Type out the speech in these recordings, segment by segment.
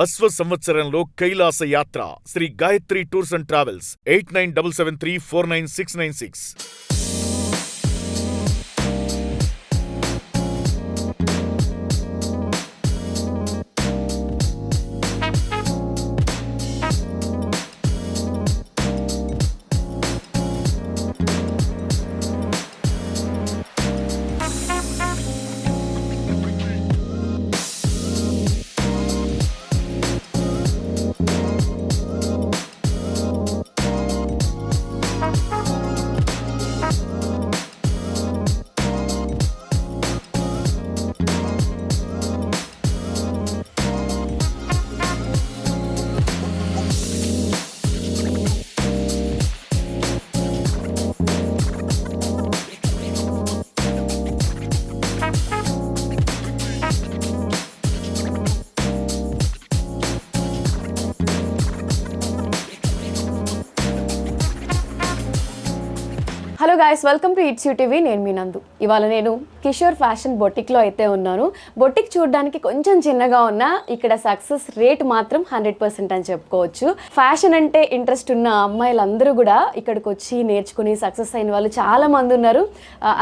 అశ్వ సంవత్సరంలో కైలాస యాత్ర Shri Gayatri tours and travels 8977349696. Hello guys, welcome to its you TV. నేను మీ నందు. ఇవాళ నేను కిషోర్ ఫ్యాషన్ బొటిక్లో అయితే ఉన్నాను. బొటిక్ చూడడానికి కొంచెం చిన్నగా ఉన్నా ఇక్కడ సక్సెస్ రేట్ మాత్రం 100% అని చెప్పుకోవచ్చు. ఫ్యాషన్ అంటే ఇంట్రెస్ట్ ఉన్న అమ్మాయిలందరూ కూడా ఇక్కడికి వచ్చి నేర్చుకుని సక్సెస్ అయిన వాళ్ళు చాలా మంది ఉన్నారు.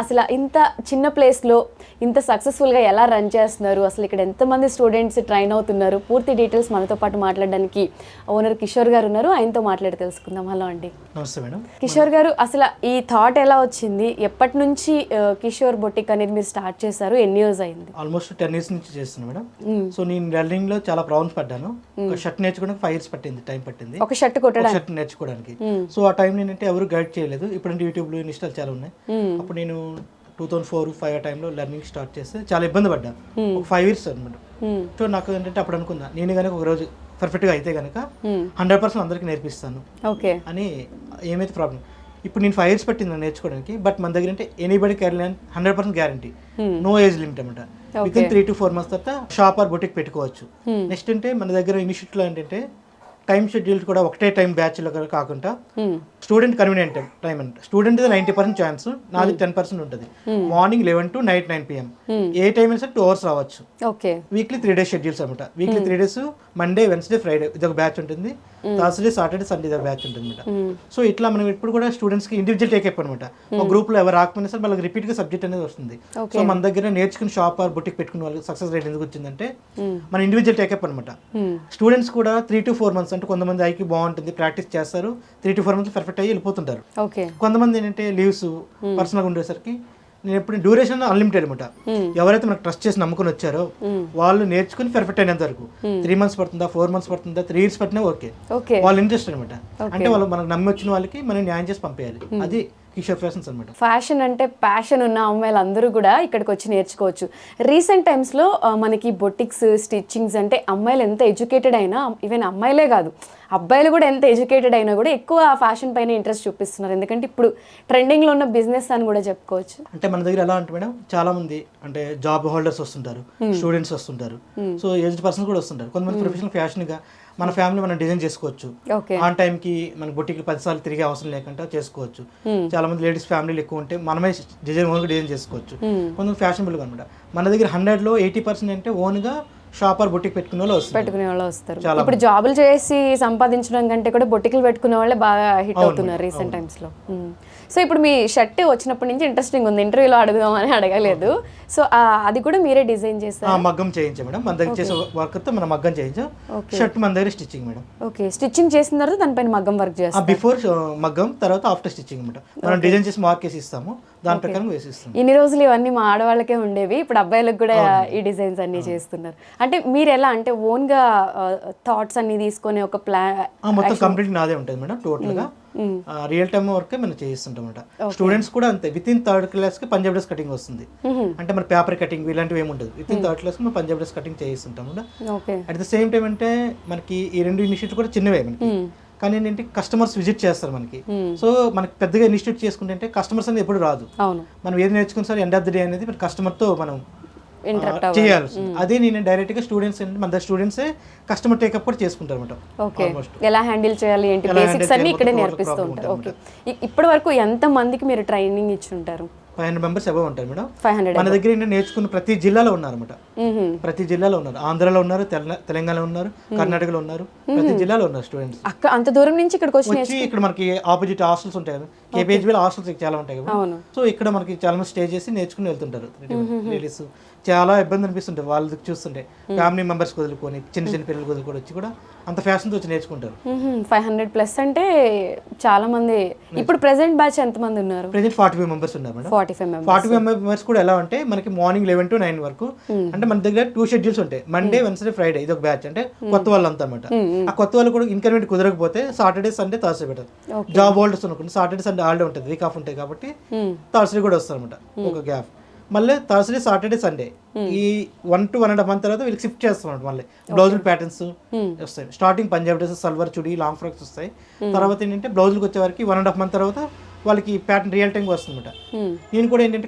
అసలు ఇంత చిన్న ప్లేస్లో ఇంత సక్సెస్ఫుల్గా ఎలా రన్ చేస్తున్నారు, అసలు ఇక్కడ ఎంతమంది స్టూడెంట్స్ ట్రైన్ అవుతున్నారు, పూర్తి డీటెయిల్స్ మనతో పాటు మాట్లాడడానికి ఓనర్ కిషోర్ గారు ఉన్నారు. ఆయనతో మాట్లాడి తెలుసుకుందాం. హలో అండి. నమస్తే మేడం. కిషోర్ గారు, అసలు ఈ థాట్ ఎలా వచ్చింది? ఎప్పటి నుంచి కిషోర్ బొటిక్ అనేది మీరు స్టార్ట్ చేశారు? ఎన్ని ఇయర్స్ అయింది? ఆల్మోస్ట్ 10 years నుంచి చేస్తున్నాను మేడం. సో నేను లెర్నింగ్ లో చాలా ప్రాబ్లమ్స్ పడ్డాను. ఒక షర్ట్ నేర్చుకోవడానికి 5 years పట్టింది, టైం పట్టింది ఒక షర్ట్ కుట్టడానికి, షర్ట్ నేర్చుకోవడానికి. సో ఆ టైం ఏంటంటే ఎవరు గైడ్ చేయలేదు. ఇప్పుడు యూట్యూబ్ లో ఇన్స్టాల్ చాలా ఉన్నాయి. అప్పుడు నేను 2004-05 ఆ టైంలో లెర్నింగ్ స్టార్ట్ చేస్తే చాలా ఇబ్బంది పడ్డా. ఒక 5 years అనమాట. సో నాకు ఏంటంటే అప్పుడు అనుకున్నా, నేను కనుక ఒక రోజు పర్ఫెక్ట్గా అయితే కనుక 100% అందరికి నేర్పిస్తాను అని. ఏమైతే ప్రాబ్లం ఇప్పుడు నేను 5 years పట్టింది నేర్చుకోవడానికి. బట్ మన దగ్గర అంటే anybody can learn, 100% guarantee, no age limit అనమాట. విత్ ఇన్ 3 to 4 months తర్వాత షాప్ ఆర్ బొటిక్ పెట్టుకోవచ్చు. నెక్స్ట్ అంటే మన దగ్గర ఇనిషియేటివ్లో ఏంటంటే టైం షెడ్యూల్ కూడా ఒకటే టైం బ్యాచ్లో కాకుండా స్టూడెంట్ కన్వీనియంట్ టైం అంటే స్టూడెంట్ 90% ఛాన్స్, నాది 10% ఉంటుంది. Morning 11 to night 9 PM. A time అయినా సరే 2 hours రావచ్చు. వీక్లీ 3 days షెడ్యూల్స్ అనమాట. Weekly 3 days Monday, Wednesday, Friday ఇది ఒక బ్యాచ్ ఉంటుంది. థర్స్డే, సాటర్డే, సండే ఇది ఒక బ్యాచ్ ఉంటుంది అనమాట. సో ఇట్లా మనం ఇప్పుడు కూడా స్టూడెంట్స్కి ఇండివిజువల్ టేకప్ అనమాట. ఒక గ్రూప్లో ఎవరు రాకపోయినా సరే వాళ్ళకి రిపీట్గా సబ్జెక్ట్ అనేది వస్తుంది. సో మన దగ్గర నేర్చుకుని షాప్ ఆర్ బుటిక్ పెట్టుకున్న వాళ్ళకి సక్సెస్ రేట్ ఎందుకు వచ్చిందంటే మన ఇండివిజువల్ టేకప్ అనమాట. స్టూడెంట్స్ కూడా 3 to 4 months అంటే కొంతమంది ఐకి బాగుంటుంది, ప్రాక్టీస్ చేస్తారు, 3 to 4 months పర్ఫెక్ట్ అయ్యి వెళ్ళిపోతుంటారు. కొంతమంది ఏంటంటే లీవ్స్ పర్సనల్గా ఉండేసరికి నేను ఎప్పుడు డ్యూరేషన్ అన్లిమిటెడ్ అనమాట. ఎవరైతే మనకు ట్రస్ట్ చేసి నమ్ముకుని వచ్చారో వాళ్ళు నేర్చుకుని పర్ఫెక్ట్ అయినంత వరకు 3 months పడుతుందా, 4 months పడుతుందా, 3 years పట్టినా ఓకే. వాళ్ళ ఇంట్రెస్ట్ అనమాట. అంటే వాళ్ళు మనకు నమ్మి వచ్చిన వాళ్ళకి మనం న్యాయం చేసి పంపేయాలి. అది కిషోర్ ఫ్యాషన్స్ అనమాట. ఫ్యాషన్ అంటే ప్యాషన్ ఉన్న అమ్మాయిలు అందరూ కూడా ఇక్కడికి వచ్చి నేర్చుకోవచ్చు. రీసెంట్ టైమ్స్లో మనకి బొటిక్స్, స్టిచ్చింగ్స్ అంటే అమ్మాయిలు ఎంత ఎడ్యుకేటెడ్ అయినా, ఈవెన్ అమ్మాయిలే కాదు అబ్బాయిలు కూడా ఎంత ఎడ్యుకేటెడ్ అయినా కూడా ఎక్కువ ఫ్యాషన్ పైన ఇంట్రెస్ట్ చూపిస్తున్నారు. ఎందుకంటే ఇప్పుడు ట్రెండింగ్లో ఉన్న బిజినెస్ అని కూడా చెప్పుకోవచ్చు. అంటే మన దగ్గర ఎలా అంటే మేడం, చాలా మంది అంటే జాబ్ హోల్డర్స్ వస్తుంటారు, స్టూడెంట్స్ వస్తుంటారు, సో ఏజ్డ్ పర్సన్స్ కూడా వస్తుంటారు. కొంతమంది ప్రొఫెషనల్ ఫ్యాషన్గా మన ఫ్యామిలీ మనం డిజైన్ చేసుకోవచ్చు. ఆన్ టైంకి మన బొటిక్ 10 సార్లు తిరిగే అవసరం లేకుండా చేసుకోవచ్చు. చాలా మంది లేడీస్ ఫ్యామిలీలు ఎక్కువ ఉంటే మనమే డిజైన్ చేసుకోవచ్చు. కొంతమంది ఫ్యాషనబుల్గా అనమాట. మన దగ్గర 100లో 80% అంటే ఓన్గా షాప్ ఆర్ బొటిక్ పెట్టుకునే వాళ్ళు వస్తారు. ఇప్పుడు జాబులు చేసి సంపాదించడం కంటే కూడా బొటిక్లు పెట్టుకునే వాళ్ళే బాగా హిట్ అవుతున్నారు రీసెంట్ టైమ్స్ లో. సో ఇప్పుడు మీ షర్ట్ వచ్చినప్పటి నుంచి ఇంట్రెస్టింగ్ ఉంది, ఇంటర్వ్యూలో అడుగుదామని అడగలేదు. సో అది కూడా మీరే డిజైన్ చేస్తారు? మగ్గం చేయించాం మేడం. మన దగ్గర చేసే వర్క్ తో మనం మగ్గం చేయించాం. షర్ట్ మన దగ్గర స్టిచ్చింగ్ మేడం. ఓకే, స్టిచ్చింగ్ చేసిన తర్వాత దానిపైన మగ్గం వర్క్ చేస్తాం. బిఫోర్ మగ్గం, తర్వాత ఆఫ్టర్ స్టిచ్చింగ్ అనమాట. మనం డిజైన్ చేసి మార్క్ వేసి ఇస్తాము, దాని ప్రకారం వేసిస్తాం. ఇన్ని రోజులు ఇవన్నీ మా ఆడవాళ్ళకే ఉండేవి, ఇప్పుడు అబ్బాయిలకు కూడా ఈ డిజైన్స్ అన్ని చేస్తున్నారు. అంటే మీరు ఎలా అంటే ఓన్ గా థాట్స్ అన్ని తీసుకొని ఒక ప్లాన్ మొత్తం కంప్లీట్ నాదే ఉంటుంది మేడం. టోటల్ గా రియల్ టైమ్ వర్క్ మనం చేయిస్తుంటాం అనమాట. స్టూడెంట్స్ కూడా అంతే. విత్ ఇన్ 3rd class కి పంజాబ్ డ్రెస్ కటింగ్ వస్తుంది. అంటే మన పేపర్ కటింగ్ ఇలాంటివి ఏమి ఉండదు. విత్ ఇన్ 3rd class కి మనం పంజాబ్ డ్రెస్ కటింగ్ చేయిస్తుంటాం. అట్ ద సేమ్ టైం అంటే మనకి ఈ 2 ఇనిషియేటివ్ కూడా చిన్నవే మనకి. కానీ ఏంటంటే కస్టమర్స్ విజిట్ చేస్తారు మనకి. సో మనకి పెద్దగా ఇనిషియేట్ చేసుకుంటే కస్టమర్స్ అనేది ఎప్పుడు రాదు. మనం ఏది నేర్చుకుని sir end of the day అనేది మన కస్టమర్తో మనం చేయాల్సి. అదే నేను డైరెక్ట్ గా స్టూడెంట్స్ మన స్టూడెంట్సే కస్టమర్ టేకప్ కూడా చేసుకుంటారు అనమాట. ఎలా హ్యాండిల్ చేయాలి ఏంటి బేసిక్స్ అన్ని ఇక్కడే నేర్పిస్తూ ఉంటారు. ఓకే, ఇప్పటి వరకు ఎంత మందికి మీరు ట్రైనింగ్ ఇచ్చి ఉంటారు? 500 మెంబర్స్ అబవ్ ఉంటారు మేడం. 500 మన దగ్గర ఏంటంటే నేర్చుకున్న ప్రతి జిల్లాలో ఉన్నారు అనమాట. ప్రతి జిల్లాలో ఉన్నారు. ఆంధ్రాలో ఉన్నారు, తెలంగాణలో ఉన్నారు, కర్ణాటకలో ఉన్నారు, ప్రతి జిల్లాలో ఉన్నారు స్టూడెంట్స్. అంత దూరం నుంచి ఇక్కడికి వచ్చి ఇక్కడ మనకి ఆపోజిట్ హాస్టల్స్ ఉంటాయి కదా, కేపీహెచ్బీలో హాస్టల్స్ చాలా ఉంటాయి కదా. సో ఇక్కడ మనకి చాలా మంది స్టే చేసి నేర్చుకుని వెళ్తుంటారు. లేడీస్ చాలా ఇబ్బంది అనిపిస్తుంటాయి వాళ్ళకి చూస్తుంటే. ఫ్యామిలీ మెంబర్స్ వదులుకొని చిన్న చిన్న పిల్లలు వదులుకొని వచ్చి కూడా అంత ఫ్యాషన్తో వచ్చి నేర్చుకుంటారు. 500+ అంటే చాలా మంది. ఇప్పుడు ప్రెసెంట్ బ్యాచ్ ఎంత మంది ఉన్నారు? ప్రెసెంట్ 45 మెంబర్స్ ఉన్నారు మేడం. 45 మెంబర్స్ కూడా ఎలా అంటే మనకి మార్నింగ్ 11 to 9 వరకు. అంటే మన దగ్గర 2 షెడ్యూల్స్ ఉంటాయి, మండే, వెన్స్డే, ఫ్రైడే. ఇది ఒక బ్యాచ్ అంటే కొత్త వాళ్ళు అంతా అనమాట. ఆ కొత్త వాళ్ళు కూడా ఇన్కన్వీనియంట్ కుదరకపోతే సాటర్డే, సండే, థర్స్డే పెట్టారు. జాబ్ హోల్డర్స్ అనుకోండి సాటర్డే, సండే హాలిడే ఉంటుంది, వీక్ ఆఫ్ ఉంటుంది కాబట్టి థర్స్డే కూడా వస్తారు అనమాట, ఒక గ్యాప్. మళ్ళీ థర్స్డే, సాటర్డే, సండే ఈ 1 to 1.5 month తర్వాత వీళ్ళకి షిఫ్ట్ చేస్తాం. మళ్ళీ బ్లౌజుల ప్యాటర్న్స్ వస్తాయి. Starting Punjab dress, salwar, chudi, long frocks వస్తాయి. తర్వాత ఏంటంటే బ్లౌజులకు వచ్చే వరకు 1.5 month తర్వాత వాళ్ళకి ప్యాటర్న్ రియల్ టైం వస్తుంది అనమాట. నేను కూడా ఏంటంటే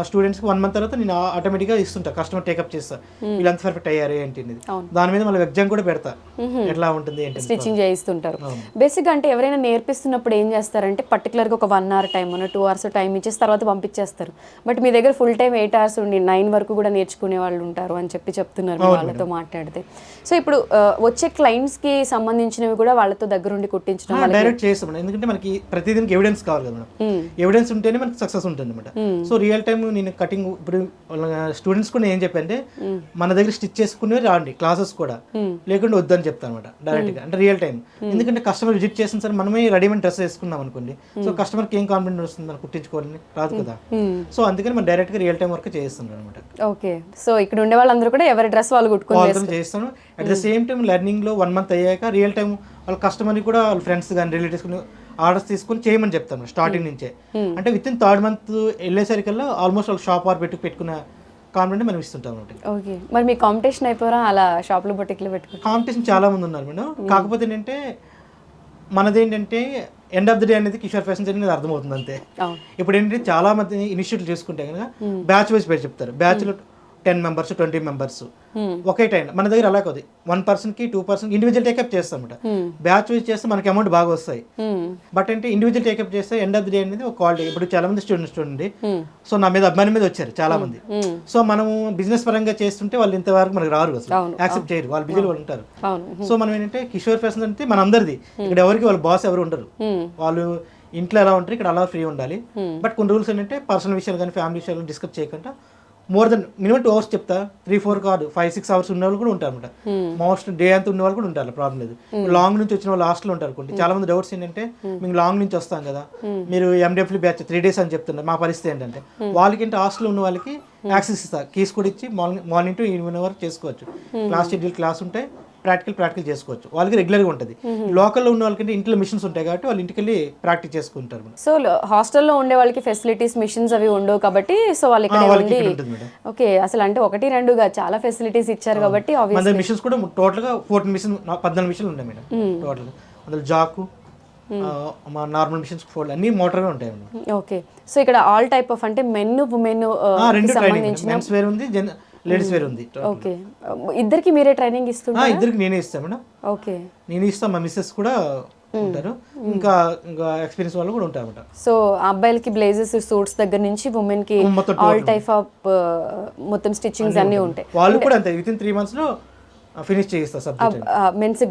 స్టూడెంట్స్కి 1 month తర్వాత నేను ఆటోమేటిక్గా ఇస్తుంటా, కస్టమర్ టేకప్ చేస్తా, వీళ్ళంత పర్ఫెక్ట్ అయ్యారు ఏంటి అనేది. దాని మీద మళ్ళీ ఎగ్జామ్ కూడా పెడతా, ఎట్లా ఉంటుంది ఏంటి స్టిచ్చింగ్ చేయిస్తుంటారు. బేసిక్గా అంటే ఎవరైనా నేర్పిస్తున్నప్పుడు ఏం చేస్తారంటే పర్టికులర్గా ఒక 1 hour టైం 2 hours టైం ఇచ్చేసి తర్వాత పంపించేస్తారు. బట్ మీ దగ్గర ఫుల్ టైం 8 hours ఉండి 9 వరకు కూడా నేర్చుకునే వాళ్ళు ఉంటారు అని చెప్తున్నారు వాళ్ళతో మాట్లాడితే. సో ఇప్పుడు వచ్చే క్లయింట్స్కి సంబంధించినవి కూడా వాళ్ళతో దగ్గరుండి కుట్టించడం డైరెక్ట్ చేస్తాం. ఎందుకంటే మనకి ప్రతిదీనికి ఎవిడెన్స్ కావాలి కదా మేడం. ఎవిడెన్స్ ఉంటేనే మనకి సక్సెస్ ఉంటుంది అనమాట. సో రియల్ టైం నేను కటింగ్ ఇప్పుడు స్టూడెంట్స్ కూడా ఏం చెప్పంటే మన దగ్గర స్టిచ్ చేసుకునే రాండి క్లాసెస్ కూడా, లేకుండా వద్దని చెప్తాను అనమాట డైరెక్ట్ గా. అంటే రియల్ టైం, ఎందుకంటే కస్టమర్ విజిట్ చేసిన సరే మనమే రెడీమేడ్ డ్రెస్ వేసుకున్నాం అనుకోండి, సో కస్టమర్కి ఏం కాన్ఫిడెంట్ వస్తుంది మనం కుట్టించుకోవాలని రాదు కదా. సో అందుకని మనం డైరెక్ట్ గా రియల్ టైం వర్క్ చేస్తున్నాం అనమాట. ఓకే, సో ఇక్కడ ఉండే వాళ్ళందరూ కూడా ఎవరి డ్రెస్ వాళ్ళు కుట్టుకోవాలి చేస్తాను. At the same time learning లో 1 month అయ్యాక రియల్ టైం వాళ్ళ కస్టమర్ని కూడా వాళ్ళ ఫ్రెండ్స్ కానీ రిలేటివ్స్ ఆర్డర్స్ తీసుకొని చేయమని చెప్తాను స్టార్టింగ్ నుంచే. అంటే విత్ ఇన్ 3rd month వెళ్ళేసరికల్లా ఆల్మోస్ట్ వాళ్ళకి షాప్ ఆర్ పెట్టుకున్న కాన్ఫిడెంట్ మనం ఇస్తుంటాం అనమాట. ఓకే, మరి మీ కాంపిటీషన్ అయిపోరా అలా షాప్లో బొటిక్లో పెట్టుకుని? కాంపిటీషన్ చాలా మంది ఉన్నారు మేడం. కాకపోతే ఏంటంటే మనదేంటంటే ఎండ్ ఆఫ్ ద డే అనేది కిషోర్ ఫ్యాషన్స్ అనేది అర్థమవుతుంది అంతే. ఇప్పుడు ఏంటంటే చాలా మంది ఇనిషియేటివ్ చేసుకుంటే కనుక బ్యాచ్ వైజ్ పేరు చెప్తారు. బ్యాచ్లో 10 members 20 members ఒకే టైం. మన దగ్గర అలా కాదు, 1 personకి 2 person ఇండివిజువల్ టేకప్ చేస్తాం అనమాట. బ్యాచ్ వైజ్ చేస్తే మనకి అమౌంట్ బాగా వస్తాయి. బట్ అంటే ఇండివిజువల్ టేకప్ చేస్తే ఎండ్ ఆఫ్ ది డే అనేది ఒక క్వాలిటీ. ఇప్పుడు చాలా మంది స్టూడెంట్స్ చూడండి, సో నా మీద అభిమానం మీద వచ్చారు చాలా మంది. సో మనము బిజినెస్ పరంగా చేస్తుంటే వాళ్ళు ఇంతవరకు మనకి రారు, అసలు యాక్సెప్ట్ చేయరు, వాళ్ళు బిజీలో వాళ్ళు ఉంటారు. సో మనం ఏంటంటే కిషోర్ ఫ్యాషన్స్ అంటే మన అందరిది. ఇక్కడ ఎవరికి వాళ్ళ బాస్ ఎవరు ఉండరు, వాళ్ళు ఇంట్లో ఎలా ఉంటారు ఇక్కడ అలా ఫ్రీ ఉండాలి. బట్ కొన్ని రూల్స్ ఏంటంటే పర్సనల్ విషయాలు కానీ ఫ్యామిలీ విషయాలు డిస్కస్ చేయకుండా మోర్ దెన్ మినిమం 2 hours చెప్తా, 3-4 కాదు 5-6 hours ఉన్న వాళ్ళు కూడా ఉంటారు అనమాట. మోస్ట్ డే అంతా ఉన్న వాళ్ళు కూడా ఉంటారు, ప్రాబ్లం లేదు. లాంగ్ నుంచి వచ్చిన వాళ్ళు హాస్టల్ ఉంటారు కొన్ని. చాలా మంది డౌట్స్ ఏంటంటే మేము లాంగ్ నుంచి వస్తాం కదా, మీరు MDFL బ్యాచ్ 3 days అని చెప్తున్నారు, మా పరిస్థితి ఏంటంటే వాళ్ళకి ఏంటి హాస్టల్ ఉన్న వాళ్ళకి యాక్సెస్ ఇస్తారు, కీస్ కూడా ఇచ్చి మార్నింగ్ టు ఈవినింగ్ వరకు చేసుకోవచ్చు. క్లాస్ షెడ్యూల్ క్లాస్ ఉంటాయి, ప్రాక్టికల్ చేసుకోవచ్చు, వాళ్ళకి రెగ్యులర్గా ఉంటుంది. లోకల్లో ఉన్న వాళ్ళకి ఇంట్లో మిషన్స్ ఉంటాయి కాబట్టి వాళ్ళు ఇంటికి వెళ్ళి ప్రాక్టీస్ చేసుకుంటారు. సో హాస్టల్లో ఉండే వాళ్ళకి ఫెసిలిటీస్ మిషన్స్ అవి ఉండవు కాబట్టి సో వాళ్ళు ఇక్కడ ఉండి ఓకే అసలు అంటే 1-2గా చాలా ఫెసిలిటీస్ ఇచ్చారు కాబట్టి మిషన్స్ కూడా టోటల్గా 14 మిషన్ 14 మిషన్లు ఉన్నాయి మేడం టోటల్గా. అందులో జాకు మా నార్మల్ మిషన్స్ ఫోల్డ్ అన్ని మోటార్గా ఉంటాయి మేడం. ఓకే, సో ఇక్కడ ఆల్ టైప్ ఆఫ్ అంటే మెన్ ఉమెన్ సంబంధించిన మెన్స్ వేర్ ఉంది, లేడీస్ వేర్ ఉంది. ఓకే, ఇద్దరికి మీరే ట్రైనింగ్ ఇస్తున్నారు? ఇద్దరికి నేనే ఇస్తాను మేడం. ఓకే, నేను ఇస్తాను, మా మిస్సెస్ కూడా ఉంటారు, ఇంకా ఎక్స్పీరియన్స్ వాళ్ళు కూడా ఉంటారు అన్నమాట. సో అబ్బాయిలకి బ్లేజెస్ సూట్స్ దగ్గర నుంచి ఉమెన్ కి ఆల్ టైప్ ఆఫ్ మొత్తం స్టిచ్చింగ్స్ అన్ని ఉంటాయి. వాళ్ళు కూడా అంతే విత్ ఇన్ 3 months లో ఫినిష్ చేయిస్తారు సబ్జెక్ట్. మెన్స్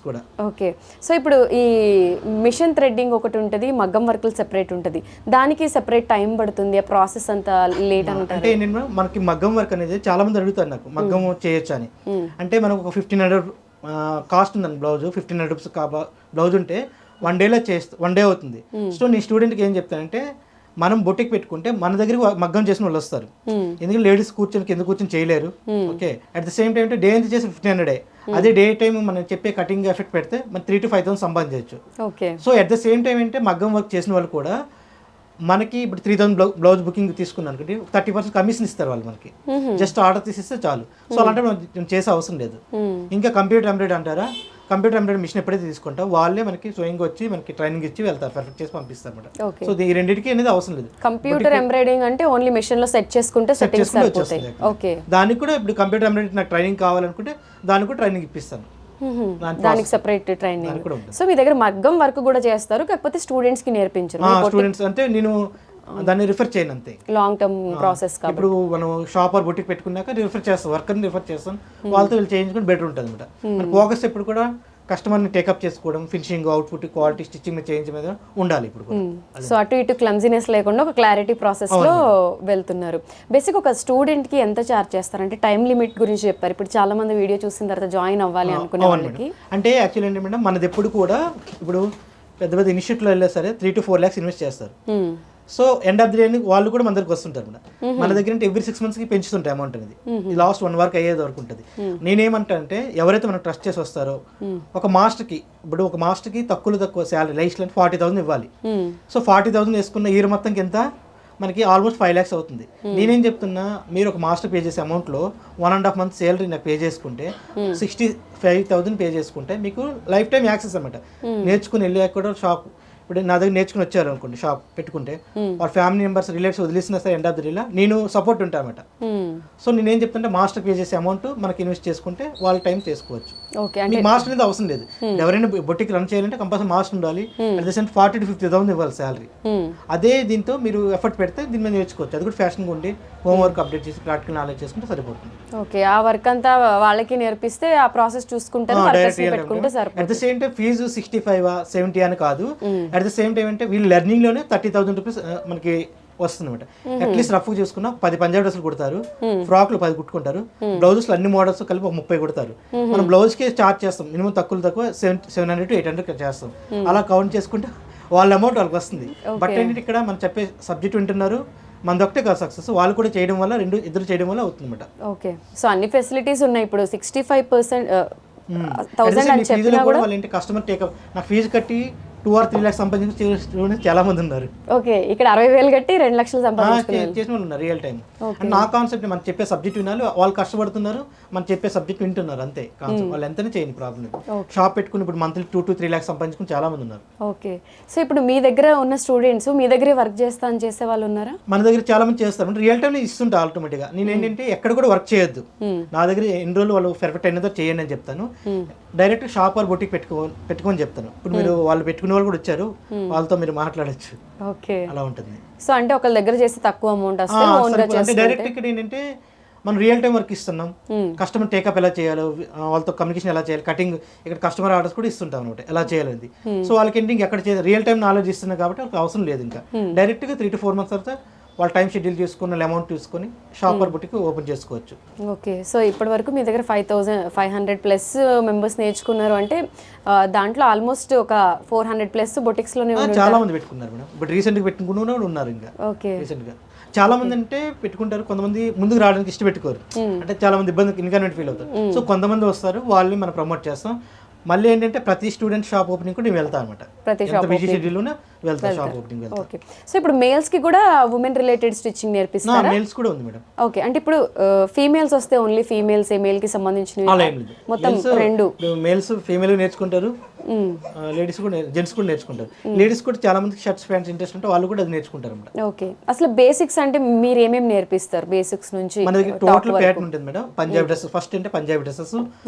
కూడా ఓకే. సో ఇప్పుడు ఈ మిషన్ థ్రెడ్డింగ్ ఒకటి ఉంటుంది, మగ్గం వర్కులు సెపరేట్ ఉంటుంది, దానికి సెపరేట్ టైం పడుతుంది, ఆ ప్రాసెస్ అంతా లేట్ అంటారు. అంటే నేను మనకి మగ్గం వర్క్ అనేది చాలా మంది అడుగుతారు నాకు మగ్గం చేయొచ్చు అని. అంటే మనకు ఒక 1500 కాస్ట్ ఉందండి బ్లౌజ్, 1500 రూపీస్ బ్లౌజ్ ఉంటే 1 day చేస్తే 1 day అవుతుంది. సో నీ స్టూడెంట్కి ఏం చెప్తానంటే మనం బొటిక్ పెట్టుకుంటే మన దగ్గర మగ్గం చేసిన వాళ్ళు వస్తారు, ఎందుకంటే లేడీస్ కూర్చొని కింద కూర్చొని చేయలేరు. Okay, at the same time day ఎంత చేసి 1500, అదే డే టైం మనం చెప్పే కటింగ్ ఎఫెక్ట్ పెడితే మనం 3 to 5,000 సంపాదించవచ్చు. So at the same time అంటే మగ్గం వర్క్ చేసిన వాళ్ళు కూడా మనకి ఇప్పుడు 3,000 బ్లౌజ్ బుకింగ్ తీసుకున్నాను అనుకోండి, 30% కమిషన్ ఇస్తారు వాళ్ళు మనకి, జస్ట్ ఆర్డర్ తీసిస్తే చాలు. సో అలాంటి మనం చేసే అవసరం లేదు. ఇంకా కంప్యూటర్ ఎంబ్రాయిడరీ అంటారా, కంప్యూటర్ ఎంబ్రాయిడరీ మిషన్ ఎప్పుడైతే తీసుకుంటాం వాళ్ళే మనకి స్వయంగా వచ్చి మనకి ట్రైనింగ్ ఇచ్చి వెళ్తారు, పర్ఫెక్ట్ చేసి పంపిస్తారు అన్నమాట. సో ఈ రెండింటికి అనేది అవసరం లేదు. కంప్యూటర్ ఎంబ్రాయిడరింగ్ అంటే ఓన్లీ మిషన్ లో సెట్ చేసుకుంటే సెట్టింగ్స్ సరిపోతాయి. ఓకే, దానికి కూడా ఇప్పుడు కంప్యూటర్ ఎంబ్రాయిడరీ నాకు ట్రైనింగ్ కావాలనుకుంటే దానికి కూడా ట్రైనింగ్ ఇప్పిస్తాను, దానికి సెపరేట్ ట్రైనింగ్. సో మీ దగ్గర మగ్గం వర్క్ కూడా చేస్తారు, కాకపోతే స్టూడెంట్స్ కి నేర్పించరు? స్టూడెంట్స్ అంటే నేను దాన్ని రిఫర్ చేయను అంతే. లాంగ్ టర్మ్ ప్రాసెస్ కాబట్టి ఇప్పుడు మనం షాప్ ఆర్ బుటిక్ పెట్టుకున్నాక రిఫర్ చేస్తాం, వర్కర్ని రిఫర్ చేస్తాం, వాళ్ళతో వీళ్ళు చేయించుకుని బెటర్ ఉంటుంది అనమాట. మన ఫోకస్ ఎప్పుడు కూడా కస్టమర్ని టేకప్ చేసుకోవడం, finishing, output, quality, stitching change మీద ఉండాలి ఇప్పుడు కూడా. సో అటు ఇటు క్లమ్జినెస్ లేకుండా ఒక క్లారిటీ ప్రాసెస్లో వెళ్తున్నారు. బేసిక్ ఒక స్టూడెంట్కి ఎంత ఛార్జ్ చేస్తారంటే టైం లిమిట్ గురించి చెప్పారు. ఇప్పుడు చాలా మంది వీడియో చూసిన తర్వాత జాయిన్ అవ్వాలి అనుకునే వాళ్ళకి అంటే యాక్చువల్లీ ఏంటి మేడం, మనది ఎప్పుడు కూడా ఇప్పుడు పెద్ద పెద్ద ఇనిషియేటివ్లో వెళ్ళా సరే 3 to 4 lakhs ఇన్వెస్ట్ చేస్తారు. So end of the day వాళ్ళు కూడా మన దగ్గరికి వస్తుంటారు మేడం. మన దగ్గర అంటే ఎవ్రీ 6 months పెంచుతుంటాయి అమౌంట్ అనేది, లాస్ట్ 1 work అయ్యేది వరకు ఉంటుంది. నేనేమంటా అంటే ఎవరైతే మనకు ట్రస్ట్ చేసి వస్తారో ఒక మాస్టర్కి తక్కువ శాలరీ లైఫ్ 40,000 ఇవ్వాలి. సో 40,000 వేసుకున్న ఇయర్ మొత్తంకి ఎంత మనకి ఆల్మోస్ట్ 5 lakhs అవుతుంది. నేనేం చెప్తున్నా, మీరు ఒక మాస్టర్ పే చేసే అమౌంట్లో 1.5 months శాలరీ నాకు పే చేసుకుంటే 65,000 పే చేసుకుంటే మీకు లైఫ్ టైం యాక్సెస్ అనమాట. నేర్చుకుని వెళ్ళాక కూడా షాప్ ఇప్పుడు నా దగ్గర నేర్చుకుని వచ్చారు అనుకోండి, షాప్ పెట్టుకుంటే వాళ్ళ ఫ్యామిలీ మెంబర్స్ రిలేటివ్స్ వదిలేసినా సరే ఎండ్ ఆఫ్ ది డే నేను సపోర్ట్ ఉంటాను అనమాట. సో నేనేం చెప్తుంటే మాస్టర్ పే చేసే అమౌంట్ మనకి ఇన్వెస్ట్ చేసుకుంటే వాళ్ళ టైం చేసుకోవచ్చు. మీకు మాస్టర్ అనేది అవసరం లేదు. ఎవరైనా బొట్టికి రన్ చేయాలంటే కంపల్సరీ మాస్టర్ ఉండాలి. అట్ ద సేమ్ 40,000 to 50,000 ఇవ్వాలి శాలరీ. అదే దీంతో మీరు ఎఫర్ట్ పెడితే దీని మీద నేర్చుకోవచ్చు. అది కూడా ఫ్యాషన్ ఉండి హోంవర్క్ అప్డేట్ చేసి ప్రాక్టికల్ నాలెడ్జ్ చేసుకుంటే సరిపోతుంది. ఓకే, ఆ వర్క్ అంతా వాళ్ళకి నేర్పిస్తే ఆ ప్రాసెస్ చూసుకుంటారు, పెట్టుకుంటే సరిపోతుంది. At the same time fees 65 70 అని కాదు. అట్ ద సేమ్ టైం అంటే వీళ్ళు లెర్నింగ్ లోనే 30,000 rupees మనకి వస్తుంది అనమాట. అట్లీస్ట్ రఫ్ చూసుకున్నా 10 పంజాబీ డ్రెస్సులు కుడతారు, ఫ్రాక్లు 10 కుట్టుకుంటారు, బ్లౌజెస్ అన్ని మోడల్స్ కలిపి 30 కుడతారు. మనం బ్లౌజ్ కి చార్జ్ చేస్తాం మినిమం తక్కువ 700 to 800 చేస్తాం. అలా కౌంట్ చేసుకుంటే వాళ్ళ అమౌంట్ వాళ్ళకి వస్తుంది. బట్ ఏంటంటే ఇక్కడ మనం చెప్పే సబ్జెక్ట్ వింటున్నారు, మనది ఒకటే కాదు సక్సెస్, వాళ్ళు కూడా చేయడం వల్ల ఇద్దరు చేయడం వల్ల అవుతుంది అనమాట. ఓకే, సో అన్ని ఫెసిలిటీస్ ఉన్నాయి. ఇప్పుడు 65% 1000 అని చెప్పినా కూడా వాళ్ళ ఇంటి కస్టమర్ టేకప్ నాకు ఫీజు కట్టి 2 or 3 lakhs సంపాదించిన స్టూడెంట్స్ చాలా మంది ఉన్నారు. ఓకే, ఇక్కడ 60,000 కట్టి 2 లక్షలు చేసిన వాళ్ళు ఉన్నారు రియల్ టైం. నా కాన్సెప్ట్ మనం చెప్పే సబ్జెక్ట్ వినాలి, వాళ్ళు కష్టపడుతున్నారు, మనం చెప్పే సబ్జెక్ట్ వింటున్నారు అంతే కాన్సెప్ట్. వాళ్ళు ఎంతనే చేయని ప్రాబ్లం. షాప్ పెట్టుకుని ఇప్పుడు మంత్లీ 2 to 3 lakhs సంపాదించుకుని చాలా మంది ఉన్నారు. ఓకే, సో ఇప్పుడు మీ దగ్గర ఉన్న స్టూడెంట్స్ మీ దగ్గరే వర్క్ చేసే వాళ్ళు ఉన్నారా? మన దగ్గర చాలా మంది చేస్తారు అంటే రియల్ టైం ఇస్తుంటా ఆటోమేటిక్ గా. నేను ఏంటంటే ఎక్కడ కూడా వర్క్ చేయొద్దు, నా దగ్గర ఎన్ని రోజులు వాళ్ళు పర్ఫెక్ట్ అయినదో చేయండి అని చెప్తాను. డైరెక్ట్ షాప్ ఆర్ బొటిక్ పెట్టుకొని చెప్తాను. ఇప్పుడు మీరు వాళ్ళు పెట్టుకునే వాళ్ళు కూడా వచ్చారు, వాళ్ళతో మీరు మాట్లాడచ్చు. ఓకే, అలా ఉంటుంది. సో అంటే ఒకళ్ళ దగ్గర చేస్తే తక్కువ అమౌంట్ వస్తే డైరెక్ట్ ఇక్కడ ఏంటంటే మనం రియల్ టైం వర్క్ ఇస్తున్నాం. కస్టమర్ టేకప్ ఎలా చేయాలో, వాళ్ళతో కమ్యూనికేషన్ ఎలా చేయాలి, కటింగ్ ఇక్కడ కస్టమర్ ఆర్డర్స్ కూడా ఇస్తుంటాం అనమాట ఎలా చేయాలి. సో వాళ్ళకి ఏంటి ఎక్కడ చేయాలి రియల్ టైం నాలెడ్జ్ ఇస్తున్నాం కాబట్టి వాళ్ళకి అవసరం లేదు. ఇంకా డైరెక్ట్ గా 3 to 4 months తర్వాత వాళ్ళ టైం షెడ్యూల్ చేసుకున్న అమౌంట్ తీసుకొని షాప్ ఆర్ బుటిక్ ఓపెన్ చేసుకోవచ్చు. ఓకే, సో ఇప్పటి వరకు మీ దగ్గర 500+ మెంబర్స్ నేర్చుకున్నారు అంటే దాంట్లో ఆల్మోస్ట్ ఒక 400+ బొటిక్స్ లోనే చాలా మంది పెట్టుకున్నారు మేడం. ఇప్పుడు రీసెంట్ గా పెట్టుకున్న కూడా ఉన్నారు. ఇంకా ఓకే, రీసెంట్ గా చాలా మంది అంటే పెట్టుకుంటారు, కొంతమంది ముందుకు రావడానికి ఇష్టపెట్టుకోరు, అంటే చాలా మంది ఇన్కన్వీనియంట్ ఫీల్ అవుతారు. సో కొంతమంది వస్తారు, వాళ్ళని మనం ప్రమోట్ చేస్తాం. మళ్ళీ ఏంటంటే ప్రతి స్టూడెంట్ షాప్ ఓపెనింగ్ కూడా నేను వెళ్తాను అనమాట. ప్రతి షాప్ బిజీ షెడ్యూల్ వెళ్తాను షాప్ ఓపెనింగ్ వెళ్తాను. ఓకే, సో ఇప్పుడు మేల్స్ కి కూడా ఉమెన్ రిలేటెడ్ స్టిచ్చింగ్ నేర్పిస్తారా? మేల్స్ కూడా ఉంది మేడం. ఓకే, అంటే ఇప్పుడు ఫీమేల్స్ వస్తే ఓన్లీ ఫీమేల్స్ మేల్ కి సంబంధించినవి మొత్తం రెండు మేల్స్ ఫీమేల్ నేర్చుకుంటారు, లేడీస్ కూడా జెంట్స్ కూడా నేర్చుకుంటారు. లేడీస్ కూడా చాలా మందికి షర్ట్స్ ప్యాంట్స్ ఇంట్రెస్ట్ ఉంటే వాళ్ళు కూడా అది నేర్చుకుంటారు అన్నమాట. ఓకే, అసలు బేసిక్స్ అంటే మీరు ఏమేమి నేర్పిస్తారు? బేసిక్స్ నుంచి మన దగ్గర టోటల్ ప్యాటర్న్ ఉంటుంది మేడం. పంజాబీ డ్రెస్ ఫస్ట్ అంటే Punjabi dresses,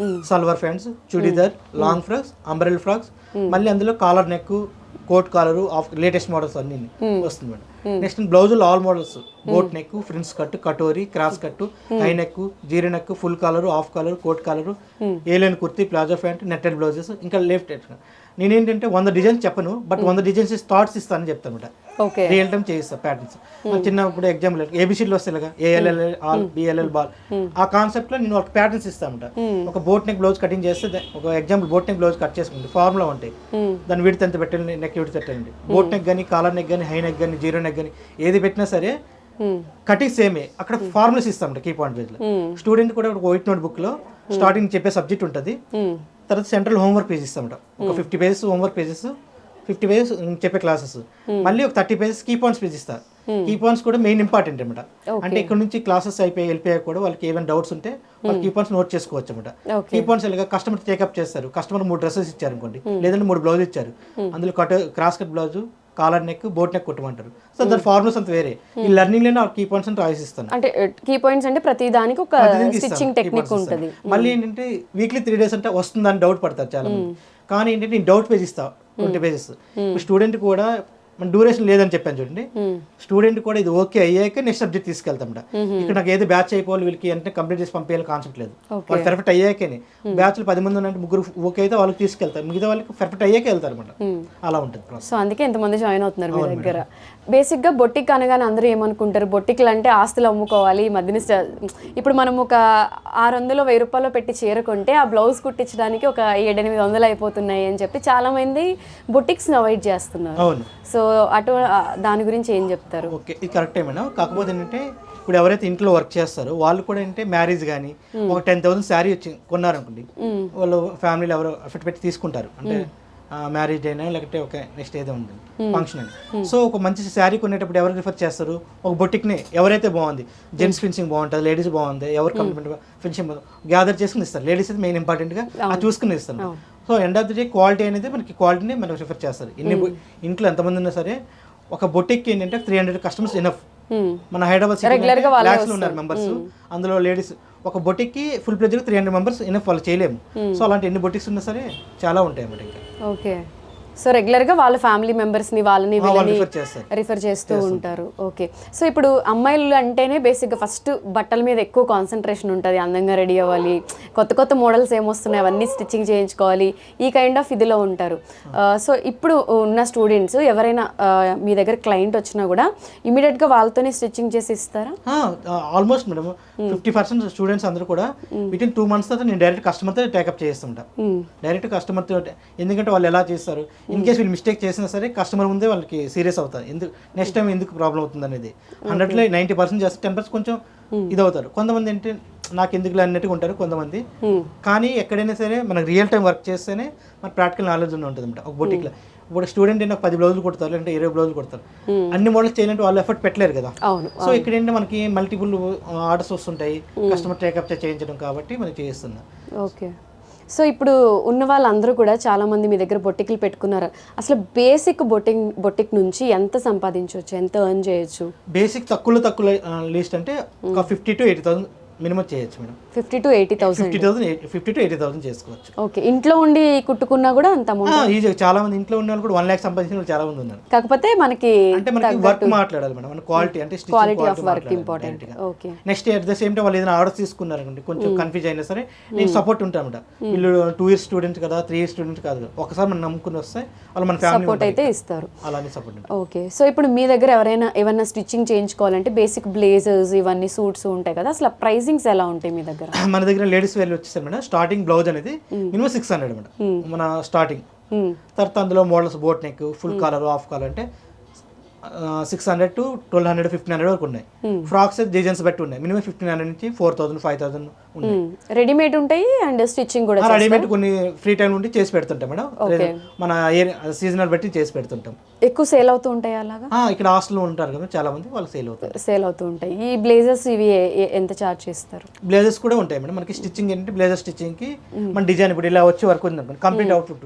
salwar pants, churidar, long frocks, umbrella frocks, మళ్ళీ అందులో collar neck, coat collar, latest models అన్ని వస్తుంది మేడం. నెక్స్ట్ బ్లౌజులు all models, boat neck, prince cut, katori, cross cut, high neck, zero neck, full collar, half collar, coat collar, A line kurti, palazzo pant, netted blouses, ఇంకా left. నేనేంటంటే 100 designs చెప్పను, but 100 designs thoughts ఇస్తానని చెప్తాను అనమాట. Real time చేయిస్తా patterns. చిన్నప్పుడు example ఏబిసిడ్లు వస్తాయి, ఏఎల్ఎల్ ఆల్, బిఎల్ఎల్ బాల్, ఆ కాన్సెప్ట్ లో నేను ఒక ప్యాటర్న్స్ ఇస్తాను. ఒక బోట్ నెక్ బ్లౌజ్ కటింగ్ చేస్తే ఒక example boat neck blouse cut చేసుకుంటే ఫార్ములా ఉంటాయి, దాని విడత ఎంత పెట్టండి, నెక్ విడత పెట్టండి. బోట్ నెక్ కానీ, కాలర్ నెక్ కానీ, హై నెక్ కానీ, జీరో నెక్ కానీ ఏది పెట్టినా సరే కటింగ్ సేమే. అక్కడ ఫార్ములాస్ ఇస్తాం కీ పాయింట్ పేజ్ లో. స్టూడెంట్ కూడా వైట్ నోట్ బుక్ లో స్టార్టింగ్ చెప్పే సబ్జెక్ట్ ఉంటుంది, తర్వాత సెంట్రల్ హోంవర్క్ పేజ్ ఇస్తామట. ఒక 50 pages హోంవర్క్ పేజెస్, 50 pages చెప్పే క్లాసెస్, మళ్ళీ ఒక 30 pages కీ పాయింట్స్ పేజ్ ఇస్తారు. కీ పాయింట్స్ కూడా మెయిన్ ఇంపార్టెంట్ అనమాట. అంటే ఇక్కడ నుంచి క్లాసెస్ వెళ్ళిపోయాక కూడా వాళ్ళకి ఏమైనా డౌట్స్ ఉంటే వాళ్ళు కీ పాయింట్స్ నోట్ చేసుకోవచ్చు అనమాట. కీ పాయింట్స్ వెళ్ళగా కస్టమర్ టేకప్ చేస్తారు. కస్టమర్ 3 dresses ఇచ్చారు అనుకోండి, లేదంటే 3 బ్లౌజ్ ఇచ్చారు, అందులో cross cut blouse, collar neck, boat neck కుట్టమంటారు. సో దాని ఫార్ములాస్ అంత వేరే. ఈ లెర్నింగ్ లోనే కీ పాయింట్స్ అని రాసిస్తాను. అంటే కీ పాయింట్స్ అంటే ప్రతి దానికి ఒక స్టిచ్చింగ్ టెక్నిక్ ఉంటుంది. మళ్ళీ ఏంటంటే వీక్లీ 3 days అంటే వస్తుందని డౌట్ పడతారు చాలా మంది. కానీ ఏంటంటే నేను డౌట్ పేజ్ ఇస్తా 20 pages. స్టూడెంట్ కూడా మన డ్యూరేషన్ లేదని చెప్పాను చూడండి, స్టూడెంట్ కూడా ఇది ఓకే అయ్యాక నెక్స్ట్ సబ్జెక్ట్ తీసుకెళ్తాం. ఇక్కడ నాకు ఏదో బ్యాచ్ అయిపోవాలి వీళ్ళకి అంటే కంప్లీట్ చేసి పంపేయాలి కాన్సెప్ట్ లేదు. వాళ్ళు పర్ఫెక్ట్ అయ్యాకనే బ్యాచ్లు 10 మంది ఉన్నట్టు 3 ఓకే అయితే వాళ్ళకి తీసుకెళ్తారు, మిగతా వాళ్ళకి పర్ఫెక్ట్ అయ్యాకే వెళ్తారు అనమాట. అలా ఉంటుంది. సో అందుకే ఇంతమంది జాయిన్ అవుతున్నారు మీ దగ్గర. బేసిక్గా బొట్టిక్ అనగానే అందరూ ఏమనుకుంటారు, బొట్టిక్లు అంటే ఆస్తులు అమ్ముకోవాలి. ఈ మధ్యన ఇప్పుడు మనం ఒక 600-1000 పెట్టి చీరకుంటే ఆ బ్లౌజ్ కుట్టించడానికి ఒక 700-800 అయిపోతున్నాయి అని చెప్పి చాలా మంది బొటిక్స్ని అవాయిడ్ చేస్తున్నారు. సో దాని గురించి ఏం చెప్తారు? ఓకే, ఇది కరెక్టే మేడం. కాకపోతే ఏంటంటే ఇప్పుడు ఎవరైతే ఇంట్లో వర్క్ చేస్తారో వాళ్ళు కూడా అంటే మ్యారేజ్ కానీ ఒక 10,000 శారీ వచ్చి కొన్నారనుకోండి, వాళ్ళు ఫ్యామిలీలో ఎవరో ఎఫెక్ట్ పెట్టి తీసుకుంటారు. అంటే మ్యారేజ్ అయినా లేకపోతే ఒక నెక్స్ట్ ఏదో ఉంటుంది ఫంక్షన్ అని. సో ఒక మంచి శారీ కొనేటప్పుడు ఎవరు రిఫర్ చేస్తారు? ఒక బొటిక్ని. ఎవరైతే బాగుంది, జెంట్స్ ఫినిషింగ్ బాగుంటుంది, లేడీస్ బాగుంది, ఎవరు కంప్లీట్ ఫినిషింగ్ గ్యాదర్ చేసుకుని ఇస్తారు. లేడీస్ అయితే మెయిన్ ఇంపార్టెంట్గా అది చూసుకుని ఇస్తారు. So end of the day quality అనేది మనకి క్వాలిటీని మనకు రిఫర్ చేస్తారు. ఇంట్లో ఎంతమంది ఉన్నా సరే ఒక బొటిక్కి ఏంటంటే 300 కస్టమర్స్ ఎనఫ్. మన హైదరాబాద్ సిటీలో ఉన్నారు మెంబర్స్, అందులో లేడీస్. ఒక బొటిక్కి ఫుల్ ప్లేజ్గా 300 మెంబర్స్ ఎనఫ్ వాళ్ళు చేయలేము. సో అలాంటి ఎన్ని బొటిక్స్ ఉన్నా సరే చాలా ఉంటాయి అన్నమాట. ఇంకా ఓకే, సో రెగ్యులర్గా వాళ్ళ ఫ్యామిలీ మెంబర్స్ని వాళ్ళని రిఫర్ చేస్తూ ఉంటారు. ఓకే, సో ఇప్పుడు అమ్మాయిలు అంటేనే బేసిక్గా ఫస్ట్ బట్టల మీద ఎక్కువ కాన్సన్ట్రేషన్ ఉంటుంది. అందంగా రెడీ అవ్వాలి, కొత్త కొత్త మోడల్స్ ఏమొస్తున్నాయి అవన్నీ స్టిచ్చింగ్ చేయించుకోవాలి, ఈ కైండ్ ఆఫ్ ఇదిలో ఉంటారు. సో ఇప్పుడు ఉన్న స్టూడెంట్స్ ఎవరైనా మీ దగ్గర క్లయింట్ వచ్చినా కూడా ఇమీడియట్గా వాళ్ళతోనే స్టిచ్చింగ్ చేసి ఇస్తారా? ఆల్మోస్ట్ మేడం 50% స్టూడెంట్స్ అందరూ కూడా వితిన్ 2 months తర్వాత నేను డైరెక్ట్ కస్టమర్తో టేకప్ చేస్తుంటా. డైరెక్ట్ కస్టమర్తో, ఎందుకంటే వాళ్ళు ఎలా చేస్తారు, ఇన్ కేస్ వీళ్ళు మిస్టేక్ చేసినా సరే కస్టమర్ ముందే వాళ్ళకి సీరియస్ అవుతారు. ఎందుకు నెక్స్ట్ టైం ఎందుకు ప్రాబ్లం అవుతుంది అనేది 100లో 90% చేస్తే 10% కొంచెం ఇది అవుతారు. కొంతమంది ఏంటి నాకు ఎందుకు అన్నట్టుగా ఉంటారు కొంతమంది. కానీ ఎక్కడైనా సరే మనకు రియల్ టైం వర్క్ చేస్తేనే మన ప్రాక్టికల్ నాలెడ్జ్ ఉంటుంది అనమాట. ఒక బొటిక్లో ఇప్పుడు స్టూడెంట్ అయినా 10 బ్లౌజులు కొడతారు, లేదంటే 20 బ్లౌజులు కొడతారు. అన్ని మోడల్స్ చేయాలంటే వాళ్ళు ఎఫర్ట్ పెట్టలేరు కదా. సో ఇక్కడ ఏంటంటే మనకి మల్టిపుల్ ఆర్డర్స్ వస్తుంటాయి, కస్టమర్ టేకప్ చేయించడం కాబట్టి మనం చేస్తున్నాం. ఓకే, సో ఇప్పుడు ఉన్న వాళ్ళందరూ కూడా చాలామంది మీ దగ్గర బొటిక్లు పెట్టుకున్నారు. అసలు బేసిక్ బొటిక్ నుంచి ఎంత సంపాదించవచ్చు, ఎంత ఎర్న్ చేయొచ్చు? బేసిక్ తక్కువ లీస్ట్ అంటే ఒక 50 to 80,000 మినిమం చేయొచ్చు మేడం. 50 to 80,000 చేసుకోవచ్చు. ఓకే, ఇంట్లో ఉండి కుట్టుకున్నా కూడా అంత అమౌంట్ ఈజీ. చాలా మంది ఇంట్లో ఉన్న వాళ్ళు కూడా 1 lakh సంపాదించిన వాళ్ళు చాలా మంది ఉన్నారు. కాకపోతే మనకి వర్క్ మాట్లాడాలి మేడం, మన క్వాలిటీ అంటే quality of work important. Okay, next at the same time వాళ్ళు ఏదైనా ఆర్డర్స్ తీసుకున్నారంటే కొంచెం కన్ఫ్యూజ్ అయినా సరే నేను సపోర్ట్ ఉంటాను మేడం. వీళ్ళు 2 years స్టూడెంట్ కదా, 3 years స్టూడెంట్ కాదు, ఒకసారి మనం నమ్ముకుని వస్తే వాళ్ళు మన ఫ్యామిలీ సపోర్ట్ అయితే ఇస్తారు. అలానే సపోర్ట్. ఓకే, సో ఇప్పుడు మీ దగ్గర ఏమైనా స్టిచ్చింగ్ చేయించుకోవాలంటే బేసిక్ బ్లేజర్స్ ఇవన్నీ సూట్స్ ఉంటాయి కదా, అసలు ప్రైసింగ్స్ ఎలా ఉంటాయి మీ దగ్గర? మన దగ్గర లేడీస్ వేర్ వచ్చేసారు మేడం. స్టార్టింగ్ బ్లౌజ్ అనేది మినిమం 600 మేడం మన స్టార్టింగ్. తర్వాత అందులో models boat neck, full collar, half caller అంటే 600 to 1200, 1500 వరకు ఉన్నాయి. ఫ్రాక్స్ డిజైన్స్ బట్టి ఉన్నాయి. మినిమం 1500 నుంచి 4000, 5000 ఉన్నాయి. రెడీమేడ్ ఉంటాయి అండ్ స్టిచ్చింగ్ కూడా. రెడీమేడ్ కొన్ని ఫ్రీ టైం నుండి చేసి పెడుతుంటాం మేడం. మన సీజనల్ బట్టి చేసి పెడుతుంటాం. ఎక్కువ సేల్ అవుతూ ఉంటాయి అలాగా? ఇక్కడ హాస్టల్లో ఉంటారు కదా చాలా మంది, వాళ్ళు సేల్ అవుతూ ఉంటాయి. ఈ బ్లేజర్స్ ఇవి ఎంత చార్జ్ చేస్తారు? బ్లేజర్స్ కూడా ఉంటాయి మేడం. మనకి స్టిచ్చింగ్ ఏంటంటే బ్లేజర్ స్టిచ్చింగ్ కి మన డిజైన్ ఇప్పుడు ఇలా వచ్చి వర్క్ ఉంది అనుకోండి, కంప్లీట్ అవుట్ఫిట్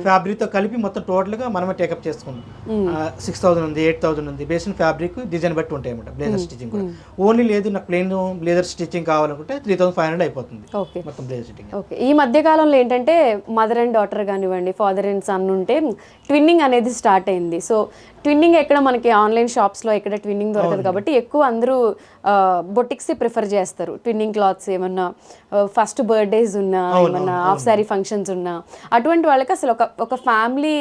ఫ్యాబ్రిక్ తో కలిపి మొత్తం టోటల్ గా మనమే టేకప్ చేసుకున్నాం. 6000 ఉంది, 8000 ఉంది, బేసిక్ ఫ్యాబ్రిక్ డిజైన్ బట్టి ఉంటాయి అన్నమాట. బ్లేజర్ స్టిచ్చింగ్ కూడా ఓన్లీ లేదు నాకు ప్లెయిన్ బ్లేజర్ స్టిచ్చింగ్ కావాలనుకుంటే 3500 అయిపోతుంది మొత్తం బ్లేజర్ స్టిచ్చింగ్. ఓకే, ఈ మధ్య కాలంలో ఏంటంటే మదర్ అండ్ డాటర్ కానివ్వండి, ఫాదర్ అండ్ సన్ ఉంటే ట్విన్నింగ్ అనేది స్టార్ట్ అయింది. సో ట్విన్నింగ్ ఎక్కడ మనకి ఆన్లైన్ షాప్స్లో ఎక్కడ ట్విన్నింగ్ దొరకదు కాబట్టి ఎక్కువ అందరూ బొటిక్స్ ప్రిఫర్ చేస్తారు. ట్విన్నింగ్ క్లాత్స్ ఏమన్నా ఫస్ట్ బర్త్డేస్ ఉన్నా, ఏమన్నా హాఫ్ సారీ ఫంక్షన్స్ ఉన్నా, అటువంటి వాళ్ళకి అసలు ఒక ఫ్యామిలీ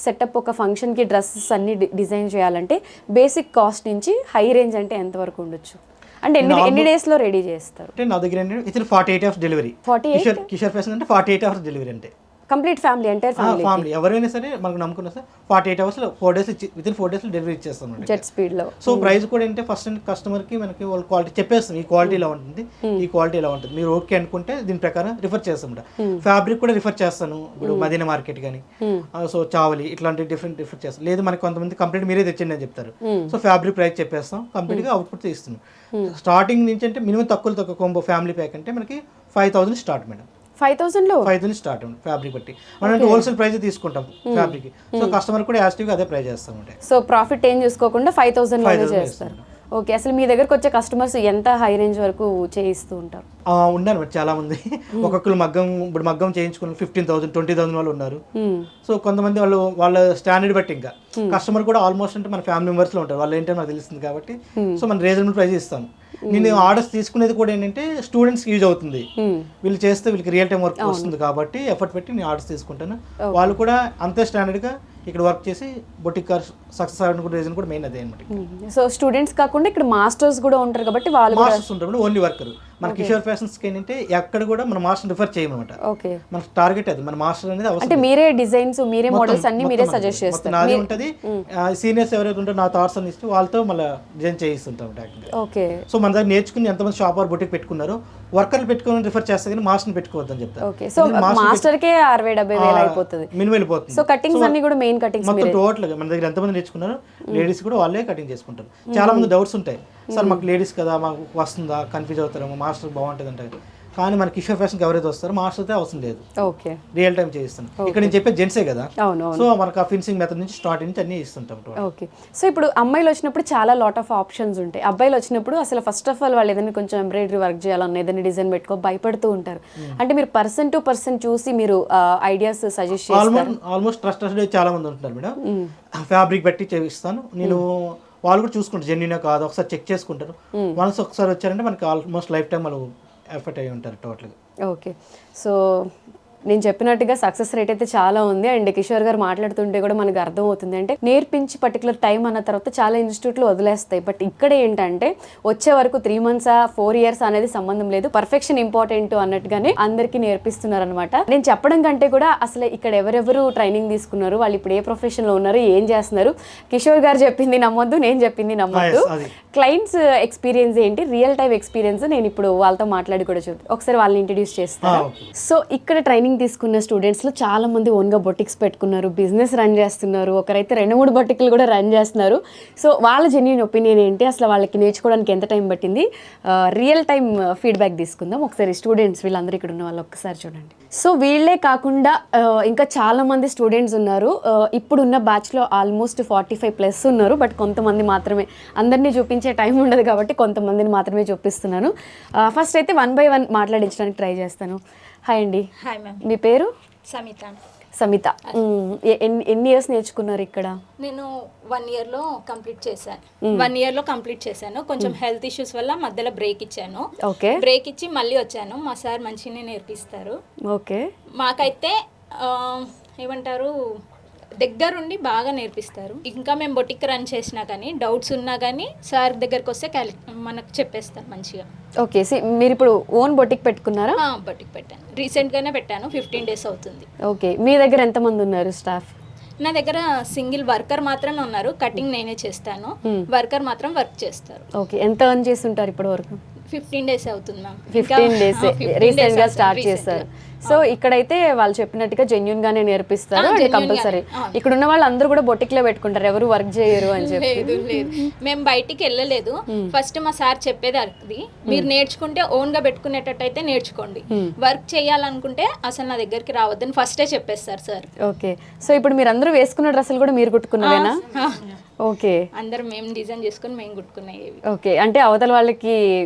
సెటప్, ఒక ఫంక్షన్కి డ్రెస్సెస్ అన్ని డిజైన్ చేయాలంటే బేసిక్ కాస్ట్ నుంచి హై రేంజ్ అంటే ఎంతవరకు ఉండొచ్చు? అంటే ఎన్ని డేస్లో రెడీ చేస్తారు? నా దగ్గర 48 hours డెలివరీ. కిషోర్ ఫ్యాషన్ అంటే 48 hours డెలివరీ అంటే కంప్లీట్ ఫ్యామిలీ అంటే ఫ్యామిలీ ఎవరైనా సరే మనకు నమ్ముకున్నా sir 48 hours 4 days within 4 days delivery ఇచ్చేస్తాం జెట్ స్పీడ్ లో. సో ప్రైస్ కూడా ఏంటంటే ఫస్ట్ కస్టమర్ కి మనకి వాళ్ళ క్వాలిటీ చెప్పేస్తాం, ఈ క్వాలిటీ ఇలా ఉంటుంది, ఈ క్వాలిటీ ఇలా ఉంటుంది, మీరు ఓకే అనుకుంటే దీని ప్రకారం రిఫర్ చేస్తాం. ఫ్యాబ్రిక్ కూడా రిఫర్ చేస్తాను, ఇప్పుడు మదీనా మార్కెట్ కానీ సో చావలి ఇట్లాంటి డిఫరెంట్ రిఫర్ చేస్తాం. లేదు మనకి కొంతమంది కంప్లీట్ మీరే తెచ్చండి అని చెప్తారు. సో ఫ్యాబ్రిక్ ప్రైస్ చెప్పేస్తాం, కంప్లీట్ గా అవుట్పుట్ ఇస్తున్నాం. స్టార్టింగ్ నుంచి అంటే మినిమం తక్కువ కొంబో ఫ్యామిలీ ప్యాక్ అంటే మనకి 5000 స్టార్ట్ మేడం. 5,000 స్టార్ట్ ఫ్యాబ్రిక్ బట్టి మనం హోల్సేల్ ప్రైస్ తీసుకుంటాం ఫ్యాబ్రిక్. సో కస్టమర్ కూడా యాక్టివ్గా అదే ప్రైస్ చేస్తాం. సో ప్రాఫిట్ ఏం చూసుకోకుండా 5,000 చేస్తారు. ఓకే, అసలు మీ దగ్గరకు వచ్చే కస్టమర్స్ ఎంత హై రేంజ్ వరకు చేయిస్తూ ఉంటారు? ఉన్నారు చాలా మంది. ఒక్కొక్కరు మగ్గం చేయించుకుని 15,000, 20,000 వాళ్ళు ఉన్నారు. సో కొంతమంది వాళ్ళ స్టాండర్డ్ బట్టి ఇంకా కస్టమర్ కూడా ఆల్మోస్ట్ అంటే మన ఫ్యామిలీ మెంబర్స్ లో ఉంటారు, వాళ్ళు ఏంటో నాకు తెలుస్తుంది కాబట్టి సో మనం రీజనబుల్ ప్రైస్ ఇస్తాం. నేను ఆర్డర్స్ తీసుకునేది కూడా ఏంటంటే స్టూడెంట్స్ యూజ్ అవుతుంది, వీళ్ళు చేస్తే వీళ్ళకి రియల్ టైం వర్క్ వస్తుంది కాబట్టి ఎఫర్ట్ పెట్టి నేను ఆర్డర్స్ తీసుకుంటాను. వాళ్ళు కూడా అంతే స్టాండర్డ్ గా ఇక్కడ వర్క్ చేసి బొటిక్ సక్సెస్ అవ్వడానికి రీజన్ కూడా మెయిన్ అదే అనమాట. సో స్టూడెంట్స్ కాకుండా ఇక్కడ మాస్టర్స్ కూడా ఉంటారు కాబట్టి వాళ్ళు మాస్టర్స్ ఉంటారు, ఓన్లీ వర్కర్. మన కిషోర్ ఫ్యాషన్స్ కి ఏంటంటే ఎక్కడ కూడా మన మాస్టర్ రిఫర్ చేయమన్నమాట. ఓకే, మన టార్గెట్ అది, మన మాస్టర్ అనేది అవసరం. అంటే మీరే డిజైన్స్ మీరే మోడల్స్ అన్ని మీరే సజెస్ట్ చేస్తారు. నాది ఉంటుంది, సీనియర్స్ ఎవరైతే ఉంటారో నా థాట్స్ అని ఇస్తే వాళ్ళతో మళ్ళీ డిజైన్ చేయిస్తుంటాం. ఓకే, సో మన దగ్గర నేర్చుకుని ఎంతమంది షాప్ ఆర్ బొటిక్ పెట్టుకున్నారో వర్కర్లు పెట్టుకుని రిఫర్ చేస్తే కానీ మాస్టర్ని పెట్టుకోవద్దని చెప్తారు. ఓకే, సో మాస్టర్ కే 60,000-70,000 అయిపోతుంది, మినిమం వెళ్ళిపోతుంది. సో కటింగ్స్ అన్ని కూడా మెయిన్ కటింగ్స్ మొత్తం టోటల్ మన దగ్గర ఎంతమంది నేర్చుకున్నారో లేడీస్ కూడా వాళ్ళే కటింగ్ చేసుకుంటారు. చాలా మంది డౌట్స్ ఉంటాయి, సార్ మాకు లేడీస్ కదా మాకు వస్తుందా, కన్ఫ్యూజ్ అవుతారేమో, మాస్టర్ బాగుంటుంది అంటారు. కానీ మన కిషోర్ ఫ్యాషన్కి ఎవరైతే వస్తారో మాస్టర్ అయితే అవసరం లేదు, ఓకే రియల్ టైం చేయిస్తాను. ఇక్కడ నేను చెప్పే జెంట్సే కదా, అవును. సో మనకు ఆ ఫినిషింగ్ మెథడ్ నుంచి స్టార్ట్ నుంచి అన్ని ఇస్తుంటాం. ఓకే, సో ఇప్పుడు అమ్మాయిలు వచ్చినప్పుడు చాలా లాట్ ఆఫ్ ఆప్షన్స్ ఉంటాయి, అబ్బాయిలు వచ్చినప్పుడు అసలు ఫస్ట్ ఆఫ్ ఆల్ వాళ్ళు ఏదైనా కొంచెం ఎంబ్రాయిడరీ వర్క్ చేయాలన్న ఏదైనా డిజైన్ పెట్టుకో భయపడుతూ ఉంటారు. అంటే మీరు పర్సన్ టు పర్సన్ చూసి మీరు ఐడియాస్ సజెస్ట్ చేస్తారు? ఆల్మోస్ట్ ట్రస్టెడ్ చాలా మంది ఉంటున్నారు మేడం, ఫ్యాబ్రిక్ బట్టి చేయిస్తాను నేను. వాళ్ళు కూడా చూసుకుంటారు జెన్యున్ కాదు, ఒకసారి చెక్ చేసుకుంటారు. వన్స్ ఒకసారి వచ్చారంటే మనకి ఆల్మోస్ట్ లైఫ్ టైం వాళ్ళు ఎఫర్ట్ అయ్యి ఉంటారు టోటల్గా. ఓకే, సో నేను చెప్పినట్టుగా సక్సెస్ రేట్ అయితే చాలా ఉంది. అండ్ కిషోర్ గారు మాట్లాడుతుంటే కూడా మనకు అర్థమవుతుంది, అంటే నేర్పించి పర్టికులర్ టైం అన్న తర్వాత చాలా ఇన్స్టిట్యూట్లు వదిలేస్తాయి. బట్ ఇక్కడ ఏంటంటే వచ్చే వరకు 3 months 4 years అనేది సంబంధం లేదు, పర్ఫెక్షన్ ఇంపార్టెంట్ అన్నట్టుగానే అందరికీ నేర్పిస్తున్నారు అనమాట. నేను చెప్పడం కంటే కూడా అసలు ఇక్కడ ఎవరెవరు ట్రైనింగ్ తీసుకున్నారు, వాళ్ళు ఇప్పుడు ఏ ప్రొఫెషన్లో ఉన్నారు, ఏం చేస్తున్నారు, కిషోర్ గారు చెప్పింది నమ్మొద్దు, నేను చెప్పింది నమ్మొద్దు. క్లయింట్స్ ఎక్స్పీరియన్స్ ఏంటి, రియల్ టైం ఎక్స్పీరియన్స్ నేను ఇప్పుడు వాళ్ళతో మాట్లాడి కూడా చూద్దాం. ఒకసారి వాళ్ళని ఇంట్రడ్యూస్ చేస్తాను. సో ఇక్కడ ట్రైనింగ్ తీసుకున్న స్టూడెంట్స్ లో చాలా మంది ఓన్ గా బొటిక్స్ పెట్టుకున్నారు, బిజినెస్ రన్ చేస్తున్నారు, ఒకరైతే 2-3 బొటిక్లు కూడా రన్ చేస్తున్నారు. సో వాళ్ళ జెన్యూన్ ఒపీనియన్ ఏంటి, అసలు వాళ్ళకి నేర్చుకోవడానికి ఎంత టైం పట్టింది, రియల్ టైం ఫీడ్బ్యాక్ తీసుకుందాం. ఒకసారి స్టూడెంట్స్ వీళ్ళందరూ ఇక్కడ ఉన్న వాళ్ళు ఒక్కసారి చూడండి. సో వీళ్ళే కాకుండా ఇంకా చాలా మంది స్టూడెంట్స్ ఉన్నారు. ఇప్పుడున్న బ్యాచ్లో ఆల్మోస్ట్ 45+ ఉన్నారు. బట్ కొంతమంది మాత్రమే, అందరినీ చూపించే టైం ఉండదు కాబట్టి కొంతమందిని మాత్రమే చూపిస్తున్నాను. ఫస్ట్ అయితే 1 by 1 మాట్లాడించడానికి ట్రై చేస్తాను. హాయ్ అండి. Hi ma'am. మీ పేరు? సమిత. సమిత. ఎన్ని ఇయర్స్ నేర్చుకున్నారు ఇక్కడ? నేను 1 yearలో కంప్లీట్ చేశాను. 1 yearలో కంప్లీట్ చేశాను. కొంచెం హెల్త్ ఇష్యూస్ వల్ల మధ్యలో బ్రేక్ ఇచ్చాను. ఓకే, బ్రేక్ ఇచ్చి మళ్ళీ వచ్చాను. మా సార్ మంచిగానే నేర్పిస్తారు. ఓకే, మాకైతే ఏమంటారు, దగ్గరుండి బాగా నేర్పిస్తారు. ఇంకా మేము బొటిక్ రన్ చేసినా కానీ డౌట్స్ ఉన్నా కానీ సార్ దగ్గరకు వస్తే మనకు చెప్పేస్తారు మంచిగా. ఓకే, మీరు ఇప్పుడు ఓన్ బొటిక్ పెట్టుకున్నారా? బొటిక్ పెట్టాను, రీసెంట్గానే పెట్టాను, 15 days అవుతుంది. ఓకే, మీ దగ్గర ఎంతమంది ఉన్నారు స్టాఫ్? నా దగ్గర సింగిల్ వర్కర్ మాత్రమే ఉన్నారు. కటింగ్ నేనే చేస్తాను, వర్కర్ మాత్రం వర్క్ చేస్తారు. ఓకే, ఎంత ఎర్న్ చేస్తుంటారు ఇప్పటి వరకు? 15 days అవుతుంది మ్యామ్. 15 days రీసెంట్ గా స్టార్ట్ చేస్తారు. సో ఇక్కడైతే వాళ్ళు చెప్పినట్టుగా జెన్యూన్ గానే నేర్పిస్తారు. అండ్ కంపల్సరీ ఇక్కడ ఉన్న వాళ్ళు అందరూ కూడా బొటిక్ లో పెట్టుకుంటారు, ఎవరు వర్క్ చేయరు అని చెప్పి. లేదు, మేము బయటికి వెళ్ళలేదు. ఫస్ట్ మా సార్ చెప్పేది అది, మీరు నేర్చుకుంటే ఓన్ గా పెట్టుకునేటట్టు అయితే నేర్చుకోండి, వర్క్ చేయాలనుకుంటే అసలు నా దగ్గరికి రావద్దని ఫస్టే చెప్పేస్తారు సార్. ఓకే, సో ఇప్పుడు మీరు అందరూ వేసుకున్న డ్రెస్సులు కూడా మీరు కుట్టుకున్నవేనా? ఓకే, అందరం మేము డిజైన్ చేసుకుని మేము కుట్టుకునేవి. ఓకే, అంటే అవతల వాళ్ళకి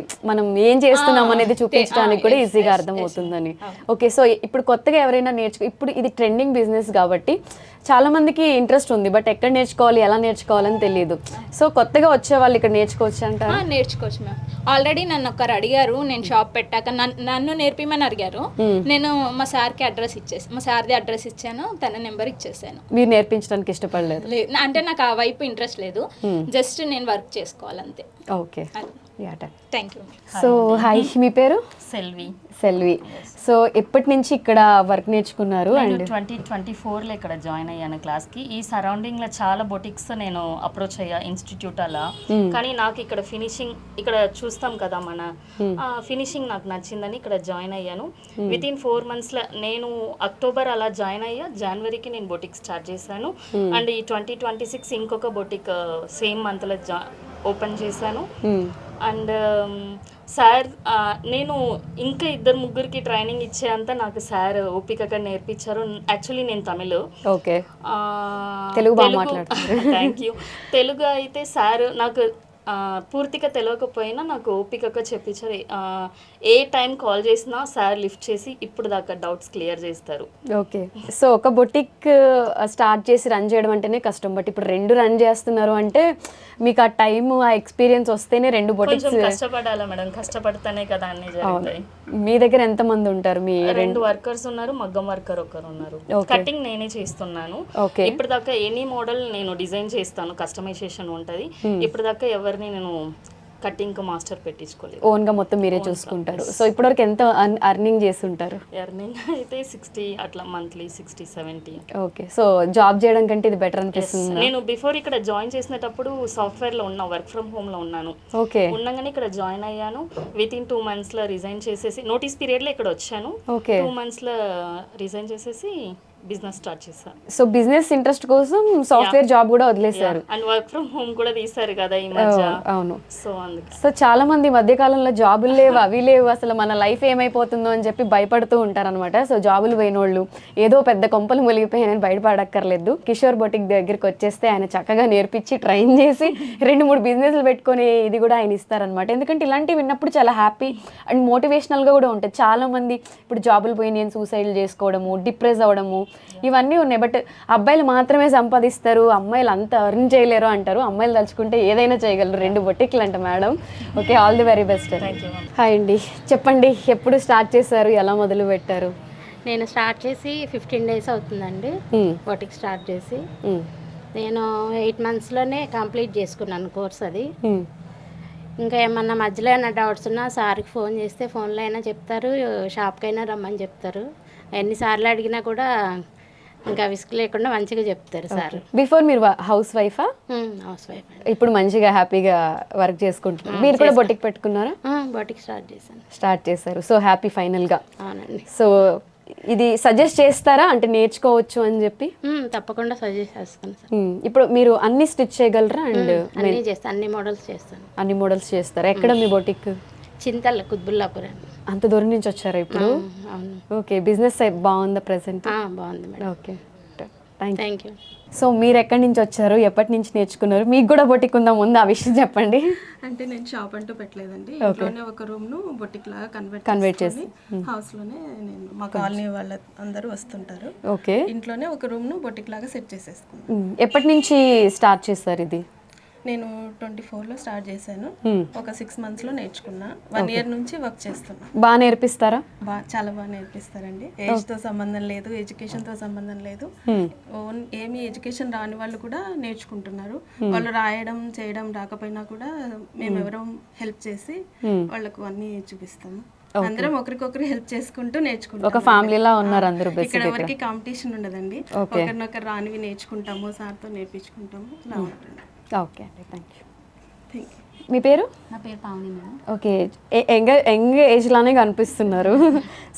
మనం ఏం చేస్తున్నాం అనేది చూపించడానికి కూడా ఈజీగా అర్థం అవుతుందని. ఓకే, సో ఇప్పుడు కొత్తగా ఎవరైనా ఇప్పుడు ఇది ట్రెండింగ్ బిజినెస్ కాబట్టి చాలా మందికి ఇంట్రెస్ట్ ఉంది, బట్ ఎక్కడ నేర్చుకోవాలి, ఎలా నేర్చుకోవాలని తెలియదు. సో కొత్తగా వచ్చే వాళ్ళు ఇక్కడ నేర్చుకోవచ్చు అంటారా? నేర్చుకోవచ్చు మ్యామ్. ఆల్రెడీ నన్ను ఒకరు అడిగారు, నేను షాప్ పెట్టాక నన్ను నేర్పిమని అడిగారు. నేను మా సార్కి అడ్రస్ ఇచ్చేసి, మా సార్ది అడ్రస్ ఇచ్చాను, తన నెంబర్ ఇచ్చేసాను. మీరు నేర్పించడానికి ఇష్టపడలేదు? అంటే నాకు ఆ వైపు ఇంట్రెస్ట్ లేదు, జస్ట్ నేను వర్క్ చేసుకోవాలంతే. Okay, thank you. So hi, మీ పేరు? సెల్వి. సెల్వి. సో ఎప్పటి నుంచి ఇక్కడ వర్క్ నేర్చుకున్నారు? అండ్ 2024లో ఇక్కడ జాయిన్ అయ్యాను క్లాస్కి. ఈ సరౌండింగ్లో చాలా బొటిక్స్ నేను అప్రోచ్ అయ్యా, ఇన్స్టిట్యూట్ అలా. కానీ నాకు ఇక్కడ ఫినిషింగ్, ఇక్కడ చూస్తాం కదా మన ఫినిషింగ్ నాకు నచ్చిందని ఇక్కడ జాయిన్ అయ్యాను. వితిన్ 4 monthsలో నేను అక్టోబర్ అలా జాయిన్ అయ్యా, జనవరికి నేను బొటిక్ స్టార్ట్ చేశాను. అండ్ ఈ 2026 ఇంకొక బొటిక్ సేమ్ మంత్లో ఓపెన్ చేశాను. అండ్ సార్ నేను ఇంకా 2-3 ట్రైనింగ్ ఇచ్చేంత నాకు సార్ ఓపికగా నేర్పించారు. యాక్చువల్లీ నేను తమిళ్, ఓకే, తెలుగు బాగా మాట్లాడుతున్నారు. Thank you. తెలుగు అయితే సార్ నాకు పూర్తిగా తెలియకపోయినా నాకు ఓపికగా చెప్పించారు. ఏ టైం కాల్ చేసినా సార్ లిఫ్ట్ చేసి ఇప్పుడు దాకా డౌట్స్ క్లియర్ చేస్తారు. ఓకే, సో ఒక బొటిక్ స్టార్ట్ చేసి రన్ చేయడం అంటేనే కష్టం, బట్ ఇప్పుడు 2 రన్ చేస్తున్నారు అంటే మీకు ఆ టైం ఆ ఎక్స్పీరియన్స్ వస్తేనే 2 బొటిక్స్. కొంచెం కష్టపడాలా మేడం, కష్టపడితేనే కదా అన్ని జరుగుతాయి. మీ దగ్గర ఎంతమంది ఉంటారు? మీ 2 వర్కర్స్ ఉన్నారు, మగ్గం వర్కర్ ఒకరు ఉన్నారు. కటింగ్ నేనే చేస్తున్నాను. ఓకే. ఇప్పుడు దాకా ఎనీ మోడల్ నేను డిజైన్ చేస్తాను, కస్టమైజేషన్ ఉంటుంది. ఇప్పుడు దాకా ఎవరిని నేను కటింగ్ మాస్టర్ పెట్టించుకోలేదు, ఓన్ గా మొత్తం మీరే చూసుకుంటారు. సో ఇప్పటివరకు ఎంత అర్నింగ్ చేస్తుంటారు? ఎర్నింగ్ అయితే 60 అట్లా మంత్లీ 60-70. ఓకే, సో జాబ్ చేయడం కంటే ఇది బెటర్ అనిపిస్తుంది. నేను బిఫోర్ ఇక్కడ జాయిన్ చేసినప్పుడు సాఫ్ట్వేర్ లో ఉన్నా, వర్క్ ఫ్రమ్ హోమ్ లో ఉన్నాను. ఓకే. ఉండగానే ఇక్కడ జాయిన్ అయ్యాను. విత్ ఇన్ 2 months లో రిజైన్ చేసేసి, నోటీస్ పీరియడ్ లో ఇక్కడ వచ్చాను. ఓకే. 2 months లో రిజైన్ చేసేసి బిజినెస్ స్టార్ట్ చేశాను. సో బిజినెస్ ఇంట్రెస్ట్ కోసం సాఫ్ట్వేర్ జాబ్ కూడా వదిలేశారు. అండ్ వర్క్ ఫ్రమ్ హోమ్ కూడా తీశారు కదా ఈ మధ్య. అవును. సో అందుకే సో చాలా మంది మధ్య కాలంలో జాబులు లేవు, అవి లేవు, అసలు మన లైఫ్ ఏమైపోతుందో అని చెప్పి భయపడుతూ ఉంటారనమాట. సో జాబులు పోయినోళ్ళు ఏదో పెద్ద కొంపలు మునిగిపోయాయని బయటపడక్కర్లేదు. కిషోర్ బొటిక్ దగ్గరికి వచ్చేస్తే ఆయన చక్కగా నేర్పించి ట్రైన్ చేసి 2-3 బిజినెస్లు పెట్టుకొని ఇది కూడా ఆయన ఇస్తారనమాట. ఎందుకంటే ఇలాంటివి విన్నప్పుడు చాలా హ్యాపీ అండ్ మోటివేషనల్గా కూడా ఉంటుంది. చాలా మంది ఇప్పుడు జాబులు పోయి నేను సూసైడ్లు చేసుకోవడము, డిప్రెస్ అవ్వడము ఇవన్నీ ఉన్నాయి. బట్ అబ్బాయిలు మాత్రమే సంపాదిస్తారు, అమ్మాయిలు అంత ఎర్న్ చేయలేరు అంటారు. అమ్మాయిలు తలుచుకుంటే ఏదైనా చేయగలరు. 2 బొటిక్లు అంట madam. Okay, all the very best. Hi అండి, చెప్పండి ఎప్పుడు స్టార్ట్ చేశారు, ఎలా మొదలు పెట్టారు? నేను స్టార్ట్ చేసి 15 days అవుతుందండి బొటిక్ స్టార్ట్ చేసి. నేను 8 monthsలోనే కంప్లీట్ చేసుకున్నాను కోర్స్ అది. ఇంకా ఏమన్నా మధ్యలో ఏమైనా డౌట్స్ ఉన్నా సార్కి ఫోన్ చేస్తే ఫోన్లో అయినా చెప్తారు, షాప్కైనా రమ్మని చెప్తారు. ఎన్నిసార్లు అడిగినా కూడా ఇంకా విసుగు లేకుండా మంచిగా చెప్తారు సార్. బిఫోర్ మీరు హౌస్ వైఫా? Housewife. ఇప్పుడు మంచిగా హ్యాపీగా వర్క్ చేసుకుంటున్నారు. మీరు కూడా బొటిక్ పెట్టుకున్నారా? బొటిక్ స్టార్ట్ చేశారు. సో హ్యాపీ ఫైనల్గా. అవునండి. సో ఇది సజెస్ట్ చేస్తారా అంటే నేర్చుకోవచ్చు అని చెప్పి? తప్పకుండా సజెస్ట్ చేస్తాను సార్. ఇప్పుడు మీరు అన్ని స్టిచ్ చేయగలరా? అండ్ అన్నీ చేస్తాను, అన్ని మోడల్స్ చేస్తాను. అన్ని మోడల్స్ చేస్తారా? ఎక్కడ మీ బొటిక్? చింతల కుత్బుల్లాపురం. అంత దూరం నుంచి వచ్చారా ఇప్పుడు? అవును. ఓకే, బిజినెస్ బాగుందా ప్రెసెంట్? బాగుంది madam. Okay, thank you. So మీరు ఎక్కడి నుంచి వచ్చారు, ఎప్పటి నుంచి నేర్చుకున్నారు? మీకు కూడా బొటిక్ ఉందా? ముందు ఆ విషయం చెప్పండి. అంటే నేను షాప్ అంటూ పెట్టలేదండి, ఇంట్లోనే ఒక రూమ్ ను బొటిక్ లాగా కన్వర్ట్ చేసి హౌస్ లోనే నేను మా కాలనీ వాళ్ళ అందరూ వస్తుంటారు. ఓకే, ఇంట్లోనే ఒక రూమ్ ను బొటిక్ లాగా సెట్ చేసేసుకున్నాను. ఎప్పటి నుంచి స్టార్ట్ చేస్తారు ఇది? నేను 24లో స్టార్ట్ చేశాను. ఒక 6 monthsలో నేర్చుకున్నా. 1 year నుంచి వర్క్ చేస్తున్నా. బాగా నేర్పిస్తారా? చాలా బాగా నేర్పిస్తారండి. ఏజ్ తో సంబంధం లేదు, ఎడ్యుకేషన్ తో సంబంధం లేదు. ఏమి ఎడ్యుకేషన్ రాని వాళ్ళు కూడా నేర్చుకుంటున్నారు. వాళ్ళు రాయడం చేయడం రాకపోయినా కూడా మేము ఎవరో హెల్ప్ చేసి వాళ్ళకు అన్ని చూపిస్తాము. అందరం ఒకరికొకరు హెల్ప్ చేసుకుంటూ నేర్చుకుంటాం. ఒక ఫ్యామిలీలా ఉన్నారు అందరూ. ఇక్కడ ఎవరికి కాంపిటీషన్ ఉండదండి, ఒకరినొకరు రానివి నేర్చుకుంటాము, సార్తో నేర్పించుకుంటాము. ఇలా ఉంటుంది. ఓకే అండి, థ్యాంక్ యూ. మీ పేరు? నా పేరు Pavani madam. Okay, young age లానే కనిపిస్తున్నారు.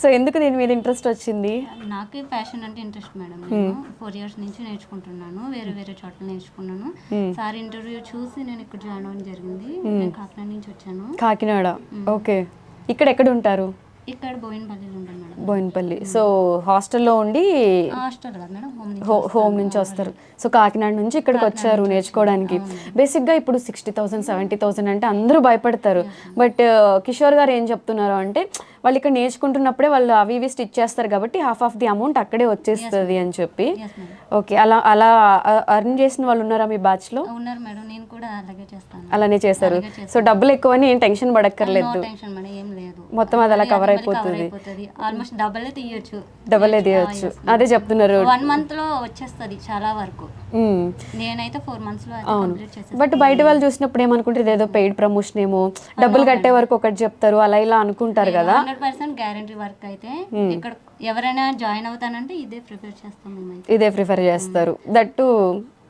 సో ఎందుకు దీని మీద ఇంట్రెస్ట్ వచ్చింది? నాకు ఫ్యాషన్ అంటే ఇంట్రెస్ట్ మేడం. నేను 4 years నుంచి నేర్చుకుంటున్నాను, వేరే వేరే చోట్ల నేర్చుకున్నాను. సార్ ఇంటర్వ్యూ చూసి నేను ఇక్కడ జాయిన్ అవ్వడం జరిగింది. నేను కాకినాడ నుంచి వచ్చాను. కాకినాడ. ఓకే, ఇక్కడ ఎక్కడ ఉంటారు? ఇక్కడ బోయినపల్లిలో ఉంటాను మేడం. బోయినపల్లి. సో హాస్టల్లో ఉండి హాస్టల్ కదా మేడం, హోమ్ నుంచి వస్తారు. సో కాకినాడ నుంచి ఇక్కడికి వచ్చారు నేర్చుకోవడానికి. బేసిక్గా ఇప్పుడు 60,000 70,000 అంటే అందరూ భయపడతారు. బట్ కిషోర్ గారు ఏం చెప్తున్నారు అంటే వాళ్ళు ఇక్కడ నేర్చుకుంటున్నప్పుడే వాళ్ళు అవి ఇవి స్టిచ్ చేస్తారు కాబట్టి హాఫ్ ఆఫ్ ది అమౌంట్ అక్కడే వచ్చేస్తుంది అని చెప్పి. ఓకే, అలా అర్న్ చేసిన వాళ్ళు ఉన్నారా మీ బ్యాచ్ లో? ఉన్నారు మేడం, నేను కూడా అలాగే చేస్తాను. అలానే చేస్తారు. సో డబ్బులు ఎక్కువని ఏం టెన్షన్ పడక్కర్లేదు, ఏం లేదు, మొత్తం అది అలా కవర్ అయిపోతుంది. ఆల్మోస్ట్ డబుల్ తీయొచ్చు. అదే చెప్తున్నారు. 1 month లో వచ్చేస్తుంది చాలా వరకు. నేనైతే 4 months లో కంప్లీట్ చేసేసాను. బట్ బయట వాళ్ళు చూసినప్పుడు ఏమనుకుంటారు, ఏదో పెయిడ్ ప్రమోషన్ ఏమో, డబ్బులు కట్టే వరకు ఒకటి చెప్తారు, అలా ఇలా అనుకుంటారు కదా. 100% గ్యారంటీ వర్క్ అయితే ఇక్కడ ఎవరైనా జాయిన్ అవుతానంటే ఇదే ప్రిఫర్ చేస్తాం మేము. ఇదే ప్రిఫర్ చేస్తారు. దట్టు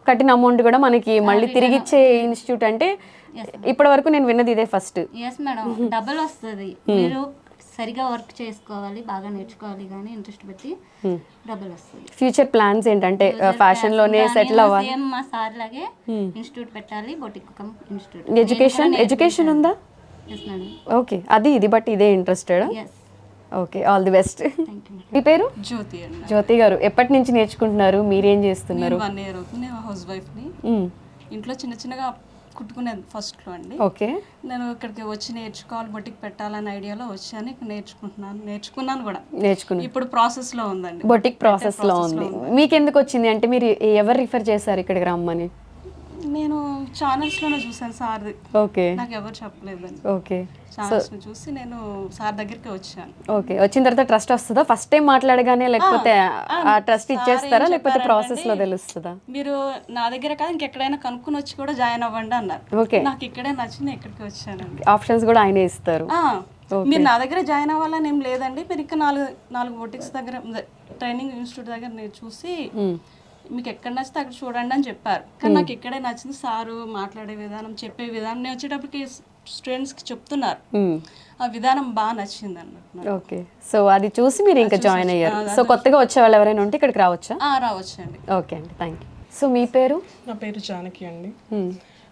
కట్టిన అమౌంట్ కూడా మనకి మళ్ళీ తిరిగి ఇచ్చే ఇన్స్టిట్యూట్ అంటే ఇప్పటి వరకు నేను విన్నది ఇదే ఫస్ట్. ఎస్ మేడం, డబుల్ వస్తుంది. మీరు సరిగా వర్క్ చేసుకోవాలి, బాగా నేర్చుకోవాలి, కానీ ఇంట్రెస్ట్ పెట్టి డబుల్ వస్తుంది. ఫ్యూచర్ ప్లాన్స్ ఏంటంటే ఫ్యాషన్ లోనే సెటిల్ అవ్వాలి. సేమ్ మా సార్ లాగే ఇన్స్టిట్యూట్ పెట్టాలి, బొటిక్ ఇన్స్టిట్యూట్. ఎడ్యుకేషన్ ఉందా? Yes madam. ఓకే, అది ఇది బట్ ఇదే interested. Yes. Okay, all the best. మీ పేరు? జ్యోతి అండి. జ్యోతి గారు, ఎప్పటి నుంచి నేర్చుకుంటున్నారు, మీరేం చేస్తున్నారు? 1 year అవుతుంది. హౌస్ వైఫ్ని. ఇంట్లో చిన్న చిన్నగా కుట్టుకునేది ఫస్ట్లో అండి. ఓకే. నేను ఇక్కడికి వచ్చి నేర్చుకోవాలి, బొటిక్ పెట్టాలనే ఐడియాలో వచ్చాను. ఇక్కడ నేర్చుకున్నాను కూడా. ఇప్పుడు ప్రాసెస్లో ఉందండి. బొటిక్ ప్రాసెస్లో ఉంది. మీకు ఎందుకు వచ్చింది అంటే మీరు ఎవరు రిఫర్ చేశారు ఇక్కడికి రమ్మని? నేను ఛానల్స్లోనే చూసాను సార్ది. ఓకే. నాకు ఎవరు చెప్పలేదండి. ఓకే. ఛానల్స్ని చూసి నేను సార్ దగ్గరికి వచ్చాను. ఓకే. వచ్చిన తర్వాత ట్రస్ట్ వస్తుందా ఫస్ట్ టైం మాట్లాడగానే, లేకపోతే ఆ ట్రస్ట్ ఇచ్చేస్తారా, లేకపోతే ప్రాసెస్లో తెలుస్తుందా? మీరు నా దగ్గర కాదు ఇంకెక్కడైనా కనుక్కుని వచ్చి కూడా జాయిన్ అవ్వండి అన్నారు. ఓకే. నాకు ఇక్కడే నచ్చింది, ఇక్కడికి వచ్చానండి. ఆప్షన్స్ కూడా ఆయనే ఇస్తారు. మీరు నా దగ్గర జాయిన్ అవ్వాలని ఏం లేదండి. మీరు ఇంకా నాలుగు బొటిక్స్ దగ్గర ట్రైనింగ్ ఇన్స్టిట్యూట్ దగ్గర నేను చూసి మీకు ఎక్కడ నచ్చితే అక్కడ చూడండి అని చెప్పారు. కానీ నాకు ఇక్కడే నచ్చింది. సారు మాట్లాడే విధానం, చెప్పే విధానం, నేను వచ్చేటప్పటికి స్టూడెంట్స్కి చెప్తున్నారు, ఆ విధానం బాగా నచ్చింది అన్నట్టు. ఓకే. సో అది చూసి మీరు ఇంకా జాయిన్ అయ్యారు. సో కొత్తగా వచ్చే వాళ్ళు ఎవరైనా ఉంటే ఇక్కడికి రావచ్చా? రావచ్చండి. ఓకే అండి, థ్యాంక్ యూ. సో మీ పేరు? నా పేరు జానకి అండి.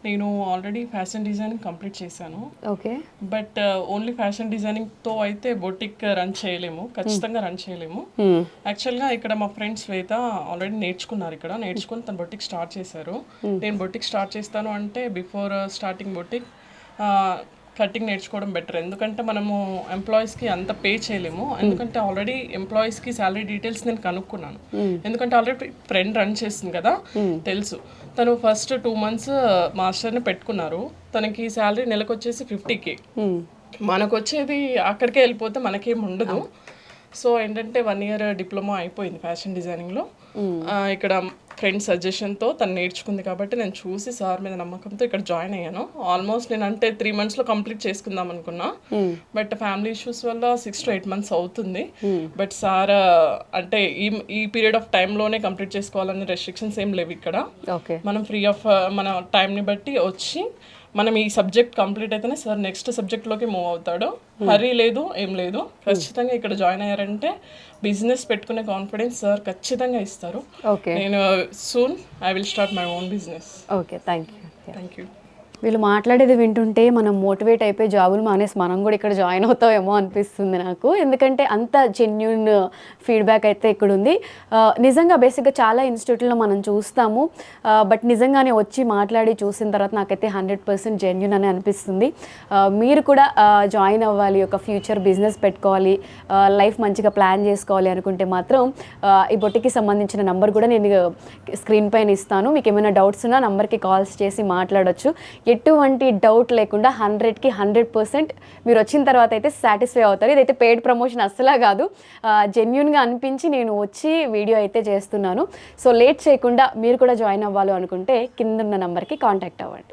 నేను ఆల్రెడీ ఫ్యాషన్ డిజైనింగ్ కంప్లీట్ చేశాను. ఓకే. బట్ ఓన్లీ ఫ్యాషన్ డిజైనింగ్తో అయితే బొటిక్ రన్ చేయలేము, ఖచ్చితంగా రన్ చేయలేము. యాక్చువల్గా ఇక్కడ మా ఫ్రెండ్ శ్వేత ఆల్రెడీ నేర్చుకున్నారు, ఇక్కడ నేర్చుకుని తను బొటిక్ స్టార్ట్ చేశారు. నేను బొటిక్ స్టార్ట్ చేస్తాను అంటే బిఫోర్ స్టార్టింగ్ బొటిక్ కటింగ్ నేర్చుకోవడం బెటర్. ఎందుకంటే మనము ఎంప్లాయీస్కి అంత పే చేయలేము. ఎందుకంటే ఆల్రెడీ ఎంప్లాయీస్కి శాలరీ డీటెయిల్స్ నేను కనుక్కున్నాను. ఎందుకంటే ఆల్రెడీ ఫ్రెండ్ రన్ చేస్తుంది కదా, తెలుసు. తను ఫస్ట్ 2 months మాస్టర్ని పెట్టుకున్నారు. తనకి శాలరీ నెలకు వచ్చేసి 50K. మనకు వచ్చేది అక్కడికే వెళ్ళిపోతే మనకేం ఉండదు. సో ఏంటంటే 1 year డిప్లొమా అయిపోయింది ఫ్యాషన్ డిజైనింగ్లో. ఇక్కడ ఫ్రెండ్ సజెషన్తో తను నేర్చుకుంది కాబట్టి నేను చూసి సార్ మీద నమ్మకంతో ఇక్కడ జాయిన్ అయ్యాను. ఆల్మోస్ట్ నేను అంటే 3 monthsలో కంప్లీట్ చేసుకుందాం అనుకున్నా. బట్ ఫ్యామిలీ ఇష్యూస్ వల్ల 6 to 8 months అవుతుంది. బట్ సార్ అంటే ఈ పీరియడ్ ఆఫ్ టైంలోనే కంప్లీట్ చేసుకోవాలని రెస్ట్రిక్షన్స్ ఏం లేవు ఇక్కడ. మనం ఫ్రీ ఆఫ్ మన టైంని బట్టి వచ్చి మనం ఈ సబ్జెక్ట్ కంప్లీట్ అయితేనే సార్ నెక్స్ట్ సబ్జెక్ట్లోకి మూవ్ అవుతాడు. హరీ లేదు, ఏం లేదు. ఖచ్చితంగా ఇక్కడ జాయిన్ అయ్యారంటే బిజినెస్ పెట్టుకునే కాన్ఫిడెన్స్ సార్ ఖచ్చితంగా ఇస్తారు. నేను soon I will start my own business. Okay, thank you. వీళ్ళు మాట్లాడేది వింటుంటే మనం మోటివేట్ అయిపోయి జాబులు మానేసి మనం కూడా ఇక్కడ జాయిన్ అవుతామేమో అనిపిస్తుంది నాకు. ఎందుకంటే అంత జెన్యూన్ ఫీడ్బ్యాక్ అయితే ఇక్కడ ఉంది. నిజంగా బేసిక్గా చాలా ఇన్స్టిట్యూట్లో మనం చూస్తాము, బట్ నిజంగానే వచ్చి మాట్లాడి చూసిన తర్వాత నాకైతే 100% జెన్యూన్ అని అనిపిస్తుంది. మీరు కూడా జాయిన్ అవ్వాలి, ఒక ఫ్యూచర్ బిజినెస్ పెట్టుకోవాలి, లైఫ్ మంచిగా ప్లాన్ చేసుకోవాలి అనుకుంటే మాత్రం ఈ బొటికి సంబంధించిన నంబర్ కూడా నేను స్క్రీన్ పైన ఇస్తాను. మీకు ఏమైనా డౌట్స్ ఉన్నా నంబర్కి కాల్స్ చేసి మాట్లాడొచ్చు. ఎటువంటి డౌట్ లేకుండా 100కి 100% మీరు వచ్చిన తర్వాత అయితే సాటిస్ఫై అవుతారు. ఇదైతే పెయిడ్ ప్రమోషన్ అస్సలా కాదు, జెన్యూన్గా అనిపించి నేను వచ్చి వీడియో అయితే చేస్తున్నాను. సో లేట్ చేయకుండా మీరు కూడా జాయిన్ అవ్వాలి అనుకుంటే కింద ఉన్న నెంబర్కి కాంటాక్ట్ అవ్వండి.